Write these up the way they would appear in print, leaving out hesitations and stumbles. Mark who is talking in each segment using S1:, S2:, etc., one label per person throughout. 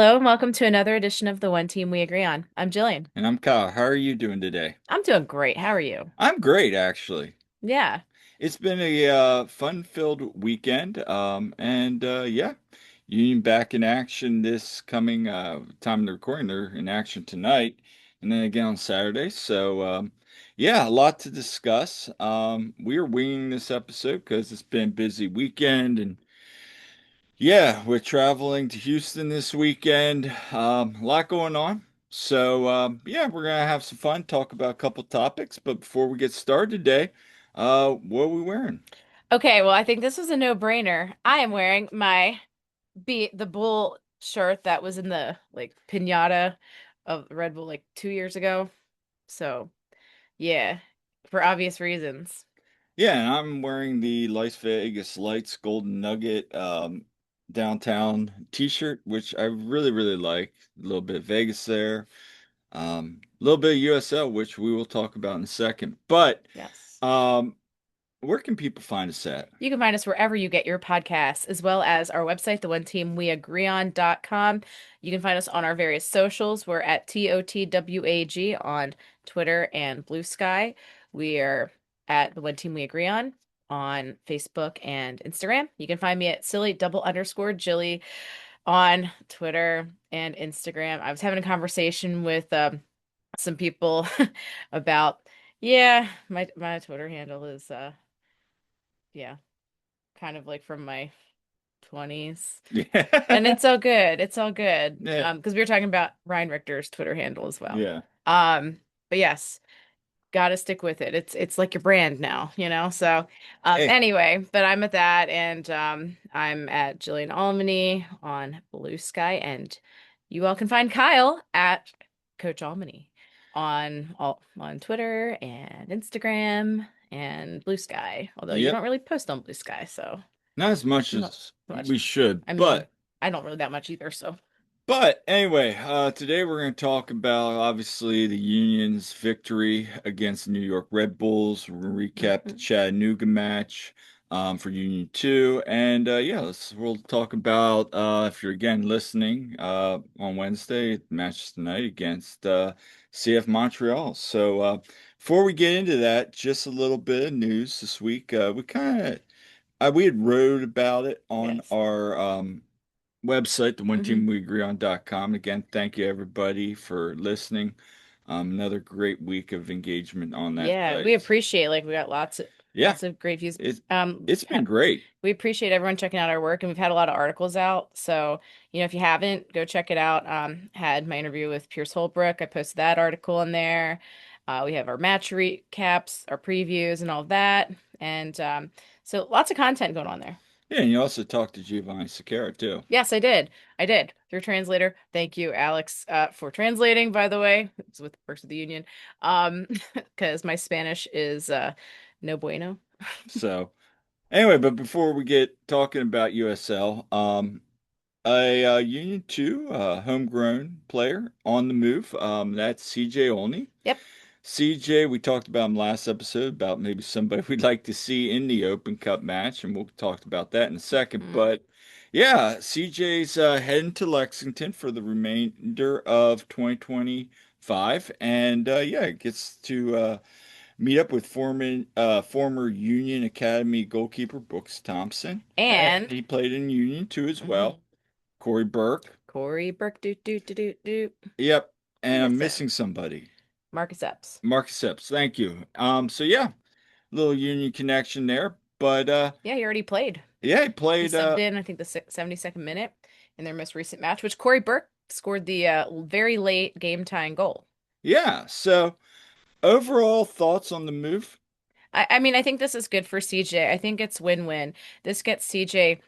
S1: Hello and welcome to another edition of the One Team We Agree On. I'm Jillian.
S2: And I'm Kyle. How are you doing today?
S1: I'm doing great. How are you?
S2: I'm great, actually.
S1: Yeah.
S2: It's been a fun-filled weekend, and yeah, Union back in action this coming time of the recording. They're in action tonight, and then again on Saturday. So yeah, a lot to discuss. We are winging this episode because it's been a busy weekend, and yeah, we're traveling to Houston this weekend. A lot going on. So yeah, we're gonna have some fun, talk about a couple topics. But before we get started today, what are we wearing?
S1: Okay, well, I think this was a no-brainer. I am wearing my Be the Bull shirt that was in the like piñata of Red Bull like 2 years ago. So, yeah, for obvious reasons.
S2: Yeah, and I'm wearing the Las Vegas Lights Golden Nugget downtown t-shirt, which I really like. A little bit of Vegas there, a little bit of USL, which we will talk about in a second. But
S1: Yes.
S2: um, where can people find us at?
S1: You can find us wherever you get your podcasts, as well as our website, theoneteamweagreeon.com. You can find us on our various socials. We're at TOTWAG on Twitter and Blue Sky. We are at the One Team We Agree on Facebook and Instagram. You can find me at silly double underscore Jilly on Twitter and Instagram. I was having a conversation with some people about, yeah, my Twitter handle is yeah, kind of like from my 20s. And
S2: Yeah.
S1: it's all good. It's all good.
S2: Yeah.
S1: Because we were talking about Ryan Richter's Twitter handle as well.
S2: Yeah.
S1: Um, but yes, gotta stick with it. It's like your brand now, you know? So
S2: Hey,
S1: anyway, but I'm at that and I'm at Jillian Almany on Blue Sky, and you all can find Kyle at Coach Almany on Twitter and Instagram and Blue Sky. Although you
S2: yep.
S1: don't really post on Blue Sky, so
S2: Not as much
S1: not
S2: as
S1: much.
S2: we should,
S1: I mean,
S2: but
S1: I don't really that much either, so.
S2: anyway, today we're going to talk about obviously the Union's victory against the New York Red Bulls. We're going to recap the
S1: Mhm.
S2: Chattanooga match for Union 2, and yeah, we'll talk about if you're again listening on Wednesday, the match tonight against CF Montreal. So before we get into that, just a little bit of news this week. We had wrote about it on
S1: Yes.
S2: our website, the one
S1: Hmm.
S2: team we agree on.com. Again, thank you everybody for listening. Another great week of engagement on that
S1: Yeah, we
S2: site.
S1: appreciate like we got
S2: Yeah,
S1: lots of great views.
S2: it it's
S1: Yeah,
S2: been great.
S1: we appreciate everyone checking out our work, and we've had a lot of articles out. So, if you haven't, go check it out. Had my interview with Pierce Holbrook. I posted that article in there. We have our match recaps, our previews, and all of that. And so lots of content going on there.
S2: Yeah, and you also talked to Giovanni Sequeira too.
S1: Yes, I did. I did through translator. Thank you, Alex, for translating, by the way. It's with Works of the Union. Um, because my Spanish is no bueno.
S2: So anyway, but before we get talking about USL, a Union 2 homegrown player on the move. That's CJ Olney.
S1: Yep.
S2: CJ, we talked about him last episode about maybe somebody we'd like to see in the Open Cup match, and we'll talk about that in a second.
S1: Mm.
S2: But yeah, CJ's heading to Lexington for the remainder of 2025, and yeah, gets to meet up with former Union Academy goalkeeper Brooks Thompson, and
S1: And
S2: he played in Union too as
S1: mhm,
S2: well. Corey Burke.
S1: Corey Burke, doot doot doot doot doot.
S2: Yep, and I'm
S1: That's it.
S2: missing somebody.
S1: Marcus Epps.
S2: Marcus Epps, thank you. So yeah, little Union connection there. But
S1: Yeah, he already played.
S2: yeah, he
S1: He
S2: played
S1: subbed in, I think, the 72nd minute in their most recent match, which Corey Burke scored the very late game tying goal.
S2: yeah. So overall thoughts on the move?
S1: I mean, I think this is good for CJ. I think it's win-win. This gets CJ,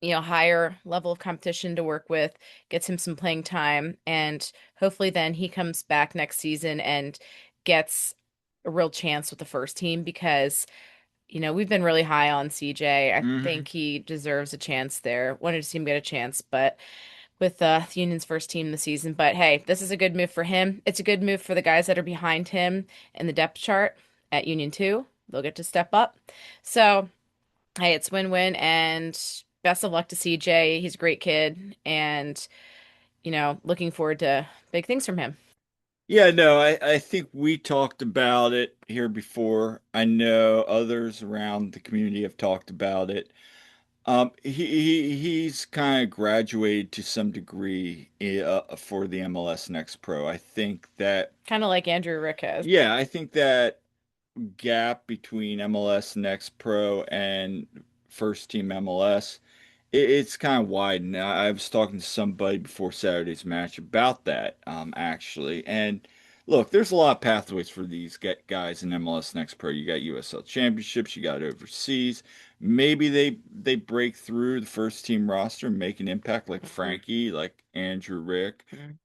S1: higher level of competition to work with, gets him some playing time, and hopefully then he comes back next season and gets a real chance with the first team because, we've been really high on CJ. I
S2: Hmm.
S1: think he deserves a chance there. Wanted to see him get a chance, but with the Union's first team this season. But hey, this is a good move for him. It's a good move for the guys that are behind him in the depth chart at Union 2. They'll get to step up. So, hey, it's win-win and best of luck to CJ. He's a great kid and looking forward to big things from him.
S2: Yeah, no, I think we talked about it here before. I know others around the community have talked about it. He's kind of graduated to some degree for the MLS Next Pro. I think that,
S1: Kind of like Andrew Rick has.
S2: yeah, I think that gap between MLS Next Pro and first team MLS, it's kind of wide. And I was talking to somebody before Saturday's match about that, actually. And look, there's a lot of pathways for these guys in MLS Next Pro. You got USL Championships, you got overseas. Maybe they break through the first team roster and make an impact like
S1: Mhm.
S2: Frankie, like Andrew Rick.
S1: Mhm.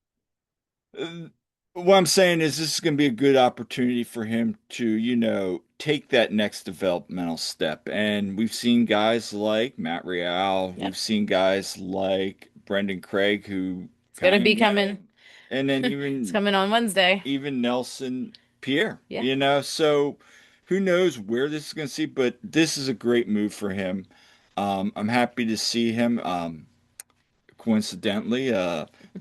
S2: Uh, What I'm saying is this is going to be a good opportunity for him to, take that next developmental step. And we've seen guys like Matt Real,
S1: Yep.
S2: we've seen guys like Brendan Craig who
S1: It's gonna
S2: kind of,
S1: be coming.
S2: and then
S1: It's
S2: even
S1: coming on Wednesday.
S2: even Nelson Pierre,
S1: Yeah.
S2: So who knows where this is going to see, but this is a great move for him. I'm happy to see him. Coincidentally,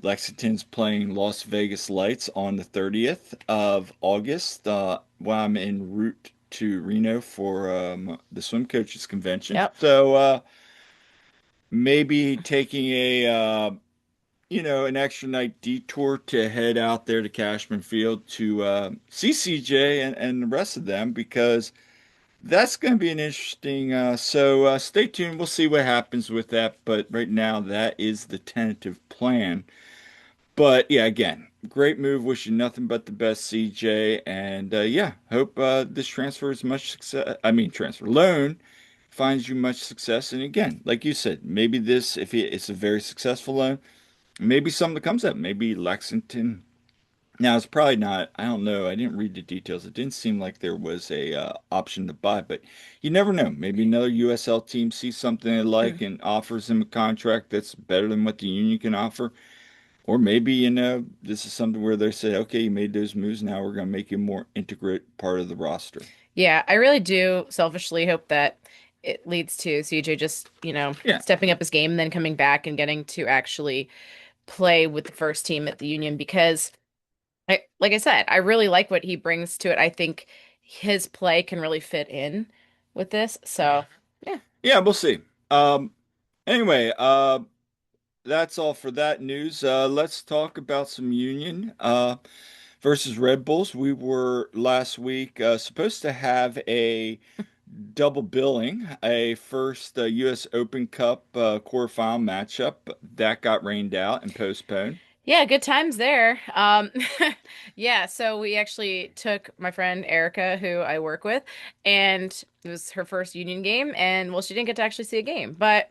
S2: Lexington's playing Las Vegas Lights on the 30th of August while I'm en route to Reno for the swim coaches convention.
S1: Yep.
S2: So maybe taking an extra night detour to head out there to Cashman Field to see CJ and the rest of them because that's going to be an interesting. So stay tuned. We'll see what happens with that. But right now, that is the tentative plan. But yeah, again, great move. Wish you nothing but the best, CJ. And yeah, hope this transfer is much success. I mean, transfer loan finds you much success. And again, like you said, maybe this, if it's a very successful loan, maybe something that comes up. Maybe Lexington. Now it's probably not. I don't know. I didn't read the details. It didn't seem like there was a option to buy, but you never know. Maybe another USL team sees something they like and offers him a contract that's better than what the union can offer. Or maybe, this is something where they say, okay, you made those moves. Now we're going to make you a more integrate part of the roster.
S1: Yeah, I really do selfishly hope that it leads to CJ just,
S2: Yeah.
S1: stepping up his game and then coming back and getting to actually play with the first team at the Union because like I said, I really like what he brings to it. I think his play can really fit in with this. So, yeah.
S2: Yeah, we'll see. Anyway, that's all for that news. Let's talk about some Union versus Red Bulls. We were last week supposed to have a double billing, a first U.S. Open Cup quarterfinal matchup that got rained out and postponed.
S1: Yeah, good times there. Yeah, so we actually took my friend Erica, who I work with, and it was her first Union game, and well, she didn't get to actually see a game, but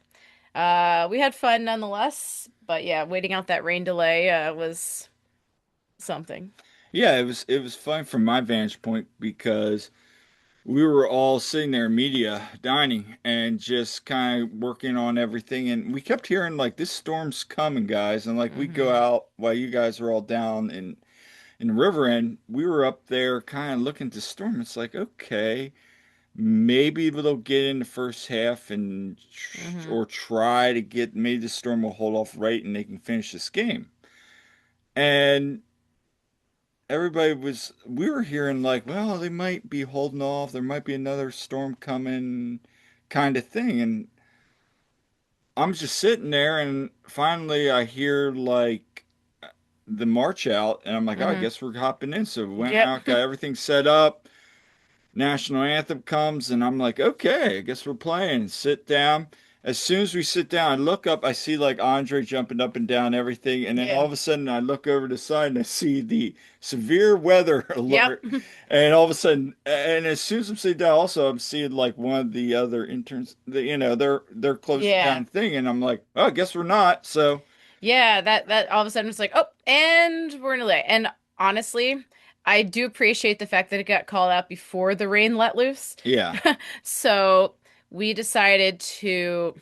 S1: we had fun nonetheless. But yeah, waiting out that rain delay was something.
S2: Yeah, it was fun from my vantage point because we were all sitting there, media dining, and just kind of working on everything. And we kept hearing like this storm's coming, guys. And like we go
S1: Hmm.
S2: out while you guys are all down in the river end. We were up there kind of looking at the storm. It's like, okay, maybe they'll get in the first half and
S1: Hmm.
S2: or try to get maybe the storm will hold off right and they can finish this game. And we were hearing like, well, they might be holding off. There might be another storm coming kind of thing. And I'm just sitting there and finally I hear like the march out and I'm like, oh, I
S1: Hmm.
S2: guess we're hopping in. So we went
S1: Yep.
S2: out, got everything set up. National anthem comes and I'm like, okay, I guess we're playing. Sit down. As soon as we sit down, I look up, I see like Andre jumping up and down everything, and then all
S1: Yeah.
S2: of a sudden I look over the side and I see the severe weather
S1: Yep.
S2: alert. And all of a sudden, and as soon as I'm sitting down, also I'm seeing like one of the other interns, they're closing
S1: Yeah.
S2: down thing, and I'm like, oh, I guess we're not. So
S1: Yeah, that all of a sudden it's like, oh, and we're in a delay. And honestly, I do appreciate the fact that it got called out before the rain let loose.
S2: yeah,
S1: So we decided to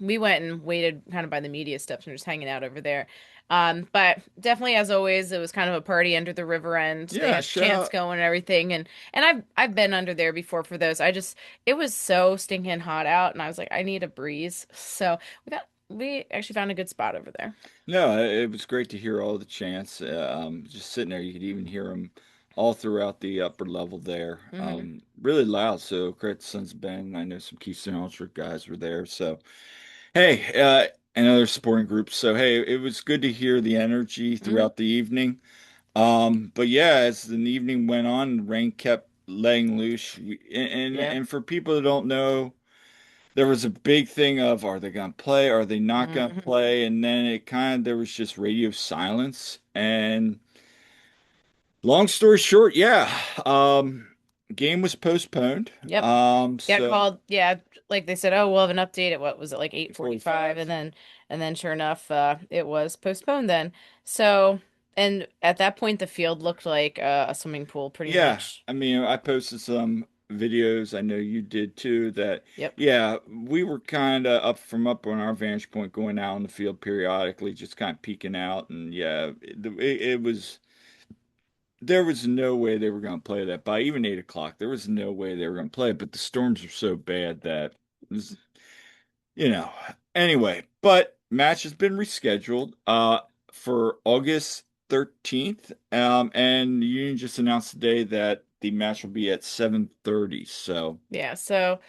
S1: we went and waited kind of by the media steps and just hanging out over there. But definitely as always, it was kind of a party under the river end. They
S2: yeah,
S1: had chants
S2: shout.
S1: going and everything and I've been under there before for those. It was so stinking hot out and I was like, I need a breeze. So we got we actually found a good spot over there.
S2: No, it was great to hear all the chants. Just sitting there, you could even hear them all throughout the upper level there.
S1: Hmm.
S2: Really loud. So credit to Sons of Ben. I know some Keystone Ultra guys were there. So hey, and other supporting groups. So hey, it was good to hear the energy
S1: Hmm.
S2: throughout the evening. But yeah, as the evening went on, the rain kept letting loose.
S1: Yeah.
S2: And for people that don't know, there was a big thing of are they gonna play? Are they not gonna
S1: Hmm.
S2: play? And then it kind of there was just radio silence. And long story short, yeah, game was postponed.
S1: Yep. Got
S2: So
S1: called, yeah, like they said, oh, we'll have an update at what was it, like 8:45,
S2: 45.
S1: and then sure enough, it was postponed then. So, and at that point the field looked like a swimming pool pretty
S2: Yeah,
S1: much.
S2: I mean, I posted some videos. I know you did too. That
S1: Yep.
S2: yeah, we were kind of up on our vantage point, going out on the field periodically, just kind of peeking out. And yeah, it was. There was no way they were going to play that by even 8 o'clock. There was no way they were going to play it, but the storms were so bad that, it was, you know. Anyway, but match has been rescheduled for August 13th. And the union just announced today that the match will be at 7:30. So,
S1: Yeah, so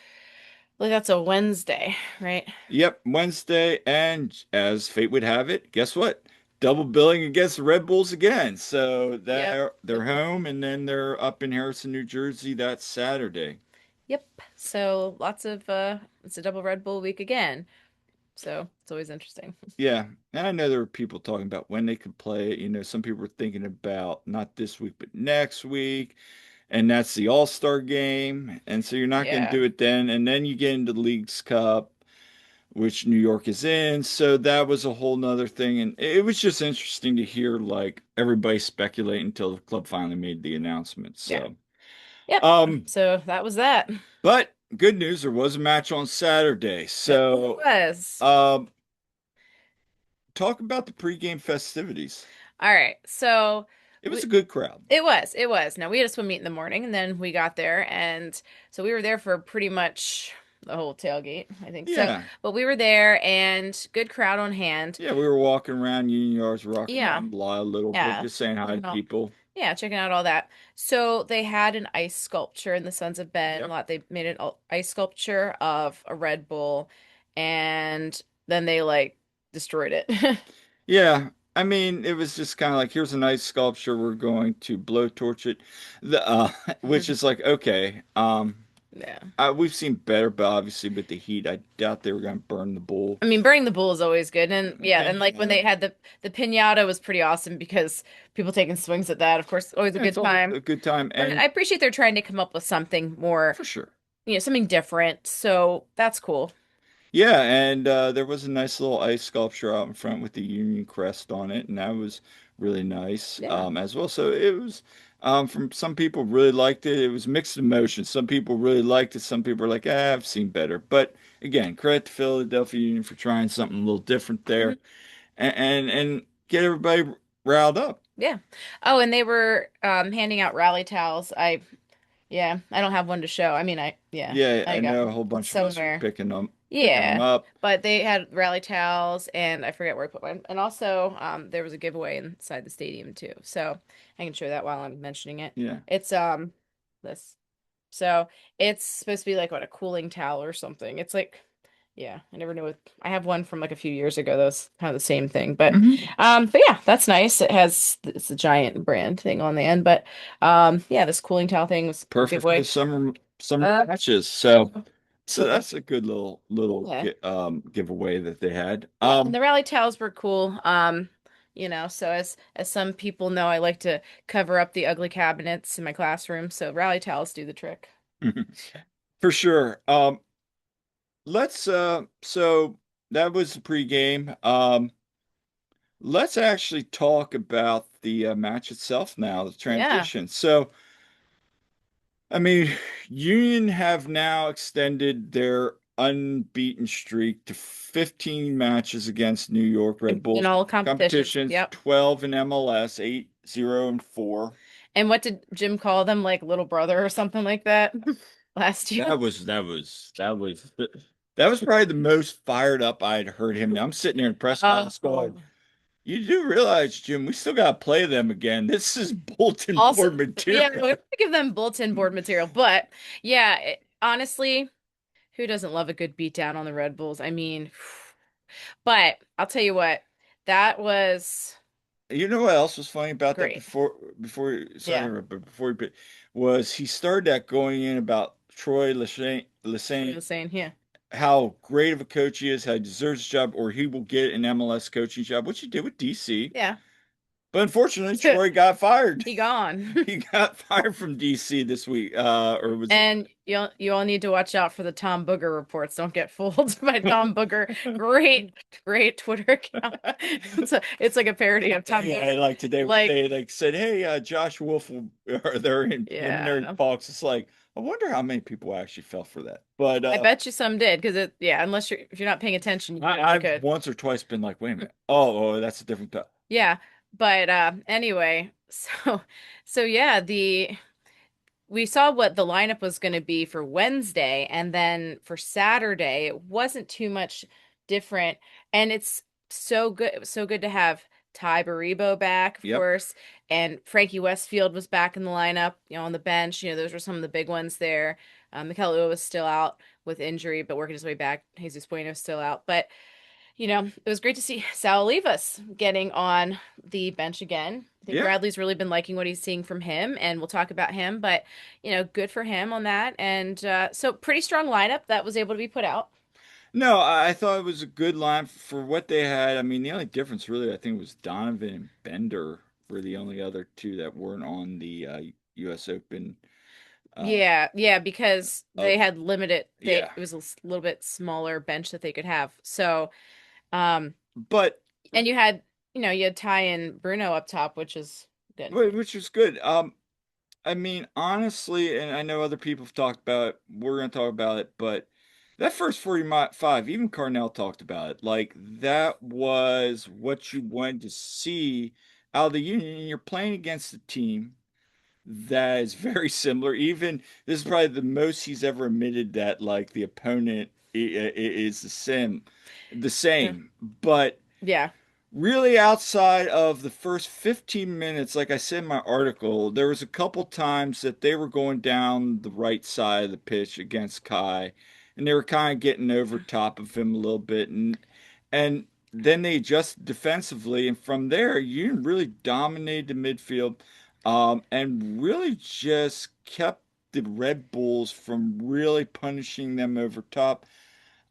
S1: like that's a Wednesday, right?
S2: yep, Wednesday. And as fate would have it, guess what? Double billing against the Red Bulls again. So
S1: Yep.
S2: they're home and then they're up in Harrison, New Jersey that Saturday.
S1: Yep. So lots of it's a double Red Bull week again. So it's always interesting.
S2: Yeah, and I know there were people talking about when they could play it. You know, some people were thinking about not this week, but next week, and that's the All-Star game. And so you're not going to
S1: Yeah.
S2: do it then. And then you get into the League's Cup, which New York is in. So that was a whole nother thing. And it was just interesting to hear like everybody speculate until the club finally made the announcement.
S1: Yeah.
S2: So,
S1: Yep.
S2: um,
S1: So that was that.
S2: but good news, there was a match on Saturday.
S1: It
S2: So,
S1: was.
S2: um, talk about the pregame festivities.
S1: All right. So
S2: It was
S1: we
S2: a good crowd.
S1: it was. It was. Now we had a swim meet in the morning and then we got there and so we were there for pretty much the whole tailgate, I think. So,
S2: Yeah.
S1: but we were there and good crowd on hand.
S2: Yeah, we were walking around Union Yards, walking
S1: Yeah.
S2: around the lot a little bit,
S1: Yeah.
S2: just saying hi to
S1: Checking out,
S2: people.
S1: yeah, checking out all that. So they had an ice sculpture in the Sons of Ben
S2: Yep.
S1: lot. They made an ice sculpture of a Red Bull and then they like destroyed it.
S2: Yeah. I mean, it was just kind of like, here's a nice sculpture. We're going to blowtorch it. Which is like, okay.
S1: Yeah.
S2: We've seen better, but obviously with the heat, I doubt they were going to burn the bull.
S1: I mean, burning the bull is always good. And yeah, and like when
S2: And
S1: they had the piñata was pretty awesome because people taking swings at that, of course, always a
S2: it's
S1: good
S2: all
S1: time.
S2: a good time.
S1: But I
S2: And
S1: appreciate they're trying to come up with something more,
S2: for sure.
S1: something different. So that's cool.
S2: Yeah, and there was a nice little ice sculpture out in front with the Union crest on it, and that was really nice
S1: Yeah.
S2: as well. So it was from some people really liked it. It was mixed emotions. Some people really liked it. Some people were like, ah, I've seen better. But again, credit to Philadelphia Union for trying something a little different
S1: Hmm.
S2: there and get everybody riled up.
S1: Yeah. Oh, and they were handing out rally towels. Yeah, I don't have one to show. I mean, yeah,
S2: Yeah,
S1: I
S2: I
S1: got
S2: know a
S1: one
S2: whole bunch of us were
S1: somewhere.
S2: picking them
S1: Yeah,
S2: up.
S1: but they had rally towels, and I forget where I put mine. And also, there was a giveaway inside the stadium too, so I can show that while I'm mentioning it.
S2: Yeah.
S1: It's this, so it's supposed to be like what a cooling towel or something. It's like, yeah, I never knew it. I have one from like a few years ago. That was kind of the same thing, but yeah, that's nice. It's a giant brand thing on the end, but yeah, this cooling towel thing was a
S2: Perfect for the
S1: giveaway.
S2: summer
S1: Uh,
S2: matches. So that's a good little
S1: yeah.
S2: giveaway that they had.
S1: Yeah, and the rally towels were cool. So as some people know, I like to cover up the ugly cabinets in my classroom, so rally towels do the trick.
S2: For sure. Let's so that was the pregame. Let's actually talk about the match itself now, the
S1: Yeah.
S2: transition. So I mean, Union have now extended their unbeaten streak to 15 matches against New York Red
S1: In
S2: Bulls
S1: all competitions.
S2: competitions,
S1: Yep.
S2: 12 in MLS, 8-0-4.
S1: And what did Jim call them? Like little brother or something like that last year?
S2: That was That was probably the most fired up I'd heard him. I'm sitting there in press conference going,
S1: Oh,
S2: "You do realize, Jim, we still got to play them again. This is bulletin
S1: also,
S2: board
S1: yeah,
S2: material."
S1: we have to give them bulletin board material, but yeah, honestly, who doesn't love a good beatdown on the Red Bulls? I mean, but I'll tell you what, that was
S2: You know what else was funny about that
S1: great.
S2: before
S1: Yeah,
S2: sorry, but before was he started that going in about Troy
S1: what I
S2: Lesesne,
S1: was saying, yeah,
S2: how great of a coach he is, how he deserves a job, or he will get an MLS coaching job, which he did with DC.
S1: yeah,
S2: But unfortunately, Troy got fired.
S1: he gone.
S2: He got fired from DC this week, or was it?
S1: And you all need to watch out for the Tom Booger reports. Don't get fooled by Tom Booger. Great Twitter account. It's like a parody of Tom
S2: Yeah,
S1: Booger.
S2: like today
S1: Like,
S2: they like said, "Hey, Josh Wolf, are they're in preliminary
S1: yeah.
S2: talks." It's like I wonder how many people actually fell for that. But
S1: I bet you some did because yeah, unless you're not paying attention, you very well
S2: I've
S1: could.
S2: once or twice been like, "Wait a minute, oh, that's a different."
S1: Yeah. But anyway, so yeah, the we saw what the lineup was going to be for Wednesday, and then for Saturday, it wasn't too much different. And it's so good. It was so good to have Ty Baribo back, of
S2: Yep.
S1: course, and Frankie Westfield was back in the lineup, on the bench. Those were some of the big ones there. Mikel Ua was still out with injury, but working his way back. Jesus Bueno still out, but it was great to see Sal Olivas getting on the bench again. I think
S2: Yeah.
S1: Bradley's really been liking what he's seeing from him, and we'll talk about him, but good for him on that. And so pretty strong lineup that was able to be put out.
S2: No, I thought it was a good line for what they had. I mean, the only difference really, I think, was Donovan and Bender were the only other two that weren't on the U.S. Open. Uh,
S1: Yeah, yeah, because
S2: oh,
S1: they had limited
S2: yeah.
S1: it was a little bit smaller bench that they could have. So, um
S2: But
S1: and you had Ty and Bruno up top, which is good.
S2: which was good. I mean, honestly, and I know other people have talked about it, we're going to talk about it, but that first 45, even Carnell talked about it. Like, that was what you wanted to see out of the Union. You're playing against a team that is very similar. Even this is probably the most he's ever admitted that, like, the opponent is the
S1: Uh,
S2: same. But
S1: Yeah.
S2: really, outside of the first 15 minutes, like I said in my article, there was a couple times that they were going down the right side of the pitch against Kai, and they were kind of getting over top of him a little bit, and then they adjusted defensively, and from there, you really dominated the midfield, and really just kept the Red Bulls from really punishing them over top.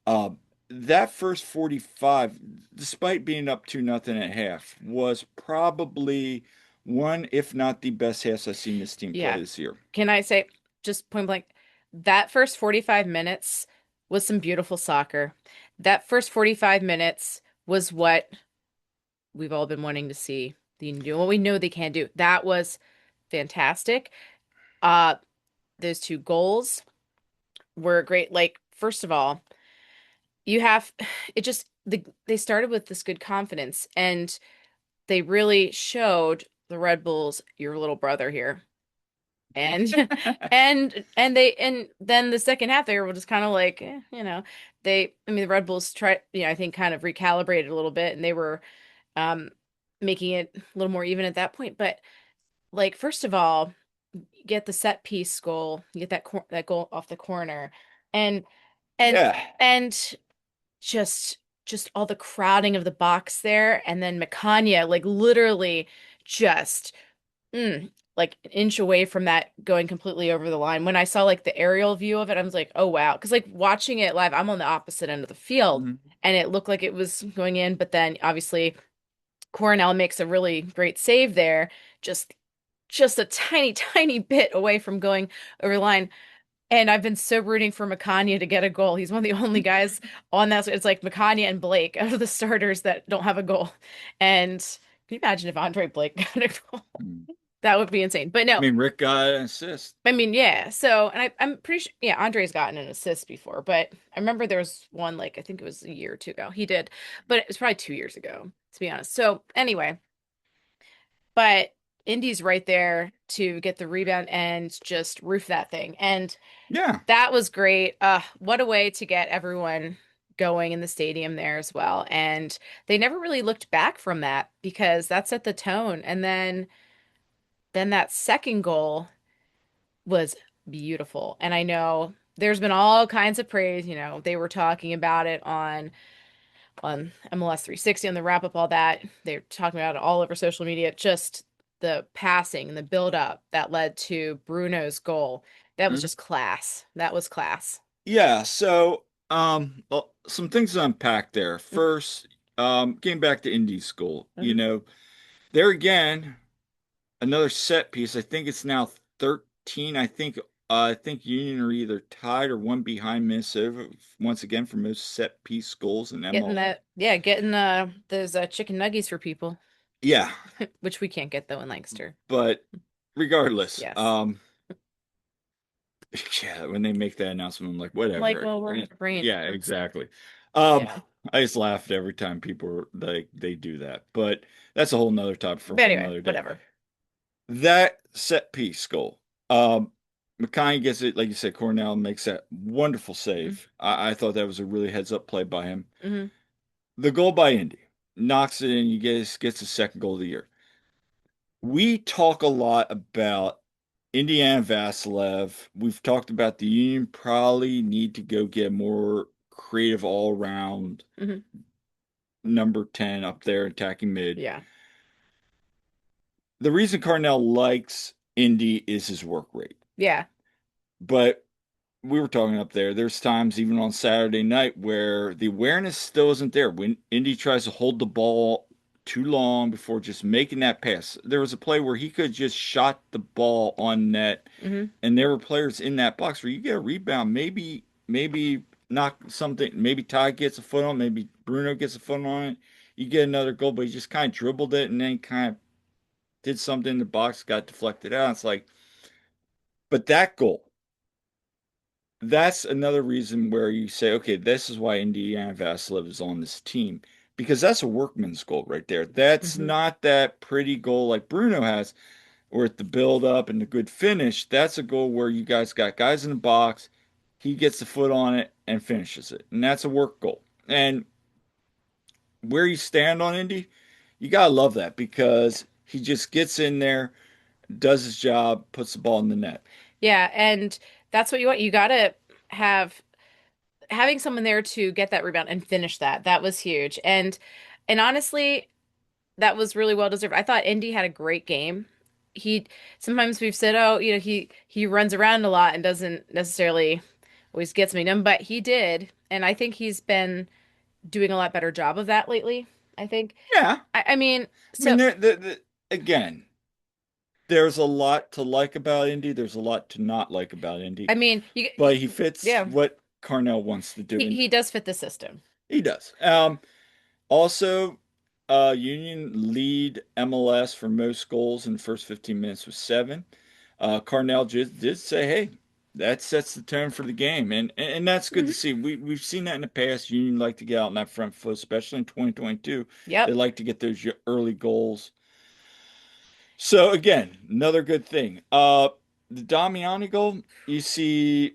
S2: Uh, that first 45, despite being up 2-0 at half, was probably one, if not the best halves I've seen this team play
S1: Yeah.
S2: this year.
S1: Can I say, just point blank, that first 45 minutes was some beautiful soccer. That first 45 minutes was what we've all been wanting to see the Union do, what we know they can do. That was fantastic. Uh, those two goals were great. Like, first of all, you have they started with this good confidence, and they really showed the Red Bulls your little brother here. And and then the second half they were just kind of like, the Red Bulls tried, I think kind of recalibrated a little bit, and they were um making it a little more even at that point. But like, first of all, you get the set piece goal, you get that goal off the corner, and and
S2: Yeah.
S1: and just all the crowding of the box there, and then Mikanya like literally just like an inch away from that going completely over the line. When I saw like the aerial view of it, I was like, oh wow. Because like watching it live, I'm on the opposite end of the field,
S2: Mhm.
S1: and it looked like it was going in, but then obviously Coronel makes a really great save there, just just a tiny, tiny bit away from going over the line. And I've been so rooting for Makanya to get a goal. He's one of the only guys on that. It's like Makanya and Blake out of the starters that don't have a goal. And can you imagine if Andre Blake got a goal?
S2: Mm.
S1: That would be insane. But
S2: I
S1: no,
S2: mean, Rick got an assist.
S1: I mean, yeah. So, and I'm pretty sure, yeah, Andre's gotten an assist before, but I remember there was one, like, I think it was a year or two ago. He did, but it was probably 2 years ago, to be honest. So, anyway, but Indy's right there to get the rebound and just roof that thing. And
S2: Yeah.
S1: that was great. What a way to get everyone going in the stadium there as well. And they never really looked back from that because that set the tone. And then that second goal was beautiful. And I know there's been all kinds of praise, they were talking about it on MLS 360 on the wrap up, all that. They're talking about it all over social media. Just the passing and the build up that led to Bruno's goal. That was
S2: Mhm.
S1: just class. That was class.
S2: Yeah. So, well, some things to unpack there.
S1: Mhm.
S2: First, getting back to indie school,
S1: Mhm.
S2: there again, another set piece. I think it's now 13. I think Union are either tied or one behind Minnesota once again for most set piece goals in
S1: Getting
S2: MLS.
S1: that, yeah, getting those chicken nuggies for people,
S2: Yeah,
S1: which we can't get though in Lancaster.
S2: but regardless,
S1: Yes.
S2: yeah, when they make that announcement, I'm like,
S1: I'm like,
S2: whatever.
S1: well, we're brain.
S2: Yeah, exactly. Um,
S1: Yeah.
S2: I just laughed every time people they do that, but that's a whole nother topic for a
S1: But
S2: whole
S1: anyway,
S2: nother day.
S1: whatever.
S2: That set piece goal. Um, McKay gets it, like you said, Cornell makes that wonderful
S1: Mm-hmm.
S2: save. I thought that was a really heads up play by him.
S1: Mm-hmm.
S2: The goal by Indy knocks it in. You gets the second goal of the year. We talk a lot about Indiana Vasilev. We've talked about the Union probably need to go get a more creative all around
S1: Mm-hmm.
S2: number 10 up there attacking mid.
S1: Yeah.
S2: The reason Carnell likes Indy is his work rate.
S1: Yeah.
S2: But we were talking up there. There's times even on Saturday night where the awareness still isn't there. When Indy tries to hold the ball too long before just making that pass. There was a play where he could just shot the ball on net,
S1: Mm-hmm.
S2: and there were players in that box where you get a rebound, maybe knock something, maybe Ty gets a foot on, maybe Bruno gets a foot on it. You get another goal, but he just kind of dribbled it and then kind of did something in the box, got deflected out. It's like, but that goal. That's another reason where you say, okay, this is why Indiana Vasilev is on this team because that's a workman's goal right there. That's
S1: Mm-hmm.
S2: not that pretty goal like Bruno has, or at the build up and the good finish. That's a goal where you guys got guys in the box, he gets the foot on it and finishes it, and that's a work goal. And where you stand on Indy, you gotta love that because he just gets in there, does his job, puts the ball in the net.
S1: Yeah, and that's what you want. You gotta have having someone there to get that rebound and finish that. That was huge. And honestly, that was really well deserved. I thought Indy had a great game. He sometimes we've said, oh, he runs around a lot and doesn't necessarily always get something done, but he did, and I think he's been doing a lot better job of that lately. I think.
S2: Yeah,
S1: I mean,
S2: I mean,
S1: so
S2: again, there's a lot to like about Indy. There's a lot to not like about Indy,
S1: I mean,
S2: but he fits
S1: yeah,
S2: what Carnell wants to do, and
S1: he does fit the system.
S2: he does. Also, Union lead MLS for most goals in the first 15 minutes with seven. Carnell just did say, "Hey, that sets the tone for the game," and that's good to
S1: Hmm.
S2: see. We've seen that in the past. Union like to get out on that front foot, especially in 2022. They
S1: Yep.
S2: like to get those early goals. So again, another good thing. The Damiani goal, you see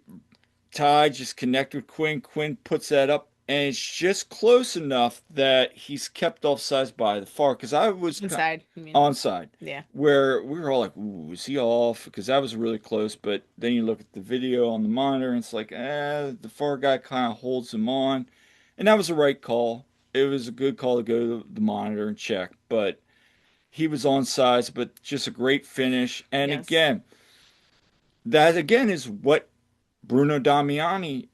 S2: Ty just connect with Quinn. Quinn puts that up, and it's just close enough that he's kept offsides by the far. Because I was
S1: Inside, I mean,
S2: onside,
S1: yeah.
S2: where we were all like, "Ooh, is he off?" Because that was really close. But then you look at the video on the monitor, and it's like, the far guy kind of holds him on, and that was the right call. It was a good call to go to the monitor and check, but he was on sides, but just a great finish. And
S1: Yes.
S2: again, that again is what Bruno Damiani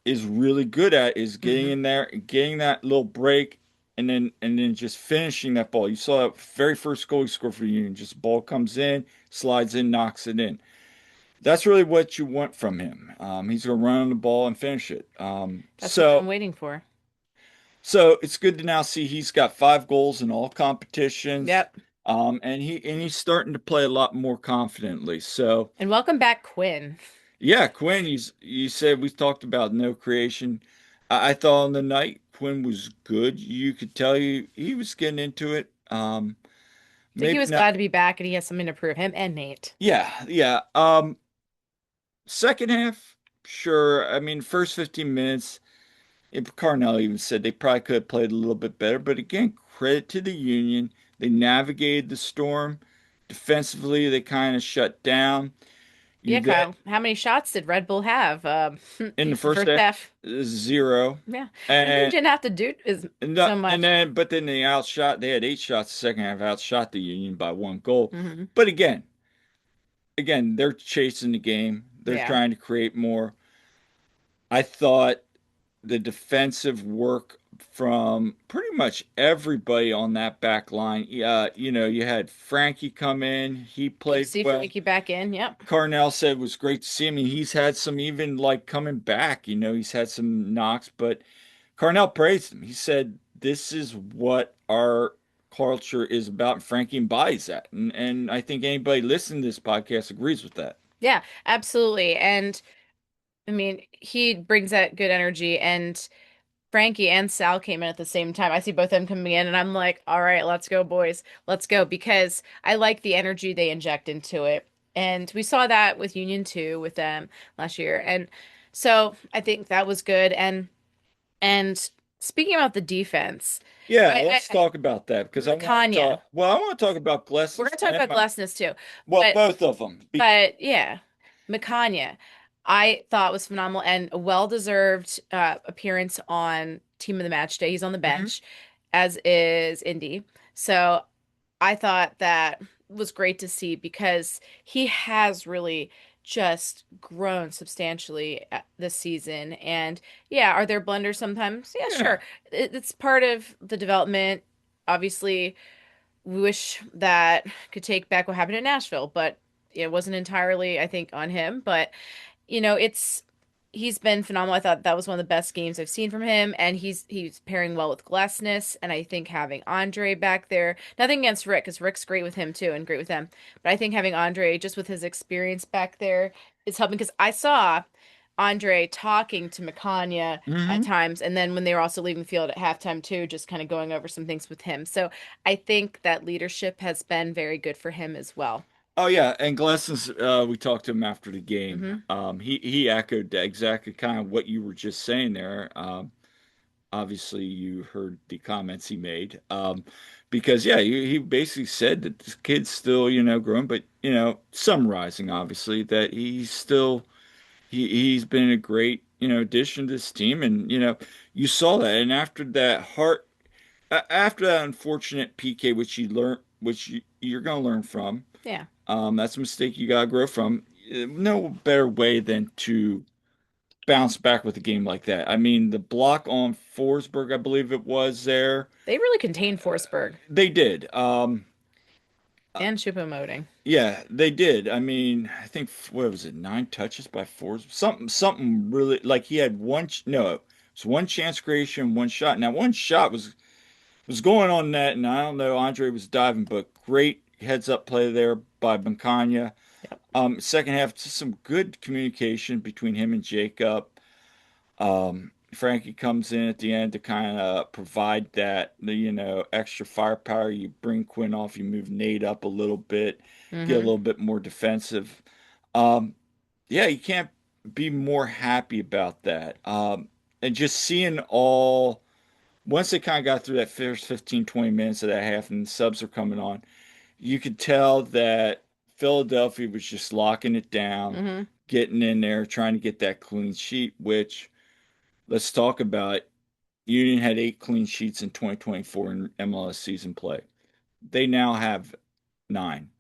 S2: is really good at is getting
S1: Hmm.
S2: in there, getting that little break, and then just finishing that ball. You saw that very first goal he scored for the Union. Just ball comes in, slides in, knocks it in. That's really what you want from him. He's gonna run on the ball and finish it.
S1: That's what I'm waiting for.
S2: So it's good to now see he's got 5 goals in all competitions.
S1: Yep.
S2: He's starting to play a lot more confidently. So
S1: And welcome back, Quinn.
S2: yeah, Quinn, you said we talked about no creation. I thought on the night Quinn was good. You could tell he was getting into it.
S1: So he
S2: Maybe
S1: was
S2: not.
S1: glad to be back and he has something to prove, him and Nate.
S2: Yeah, yeah. Second half, sure. I mean, first 15 minutes, Carnell even said they probably could have played a little bit better. But again, credit to the Union. They navigated the storm. Defensively, they kind of shut down. You
S1: Yeah,
S2: that
S1: Kyle, how many shots did Red Bull have
S2: in the
S1: the
S2: first
S1: first
S2: half,
S1: half?
S2: zero.
S1: Yeah. And you
S2: And
S1: didn't have to do as so
S2: and
S1: much.
S2: then but then they outshot they had 8 shots the second half, outshot the Union by 1 goal.
S1: Hmm.
S2: But again, they're chasing the game. They're
S1: Yeah.
S2: trying to create more. I thought the defensive work from pretty much everybody on that back line. You had Frankie come in, he
S1: Good to
S2: played
S1: see
S2: well.
S1: Frankie back in. Yep.
S2: Carnell said it was great to see him. I mean, he's had some even like coming back, he's had some knocks, but Carnell praised him. He said, "This is what our culture is about." And Frankie embodies that. And I think anybody listening to this podcast agrees with that.
S1: Yeah, absolutely. And I mean, he brings that good energy and Frankie and Sal came in at the same time. I see both of them coming in and I'm like, all right, let's go, boys. Let's go because I like the energy they inject into it. And we saw that with Union 2 with them last year. And so I think that was good. And speaking about the defense,
S2: Yeah,
S1: I
S2: let's talk about that because
S1: Kanya.
S2: I want to talk about
S1: We're
S2: Gless's
S1: gonna talk
S2: and
S1: about Glassness too,
S2: well,
S1: but
S2: both of them.
S1: yeah, Mikanya, I thought was phenomenal and a well-deserved appearance on Team of the Match Day. He's on the
S2: Mhm.
S1: bench, as is Indy. So I thought that was great to see because he has really just grown substantially this season. And yeah, are there blunders sometimes? Yeah,
S2: Yeah.
S1: sure. It's part of the development. Obviously, we wish that could take back what happened in Nashville, but it wasn't entirely, I think, on him. But it's he's been phenomenal. I thought that was one of the best games I've seen from him, and he's pairing well with Glesness, and I think having Andre back there, nothing against Rick, because Rick's great with him too, and great with them. But I think having Andre just with his experience back there is helping because I saw Andre talking to Mikanya at
S2: Hmm.
S1: times, and then when they were also leaving the field at halftime too, just kind of going over some things with him. So I think that leadership has been very good for him as well.
S2: Oh yeah, and Glesson's we talked to him after the game.
S1: Hmm.
S2: He echoed exactly kind of what you were just saying there. Obviously you heard the comments he made. Because yeah, he basically said that this kid's still, growing, but summarizing obviously that he's been a great, addition to this team, and you saw that. And after that unfortunate PK, you're gonna learn from.
S1: Yeah.
S2: That's a mistake you gotta grow from. No better way than to bounce back with a game like that. I mean, the block on Forsberg, I believe it was there.
S1: They really contained Forsberg
S2: They did. Uh,
S1: and Choupo-Moting.
S2: yeah, they did. I mean, I think what was it, 9 touches by Forsberg? Something really like he had no, it was one chance creation, one shot. Now, one shot was going on net, and I don't know, Andre was diving, but great heads up play there by Bancanya.
S1: Yep.
S2: Second half, just some good communication between him and Jacob. Frankie comes in at the end to kind of provide that, extra firepower. You bring Quinn off, you move Nate up a little bit, get a
S1: Hmm.
S2: little bit more defensive. Um, yeah, you can't be more happy about that. And just seeing once they kind of got through that first 15, 20 minutes of that half and the subs are coming on, you could tell that Philadelphia was just locking it down,
S1: Hmm.
S2: getting in there, trying to get that clean sheet, which let's talk about it. Union had 8 clean sheets in 2024 in MLS season play. They now have 9.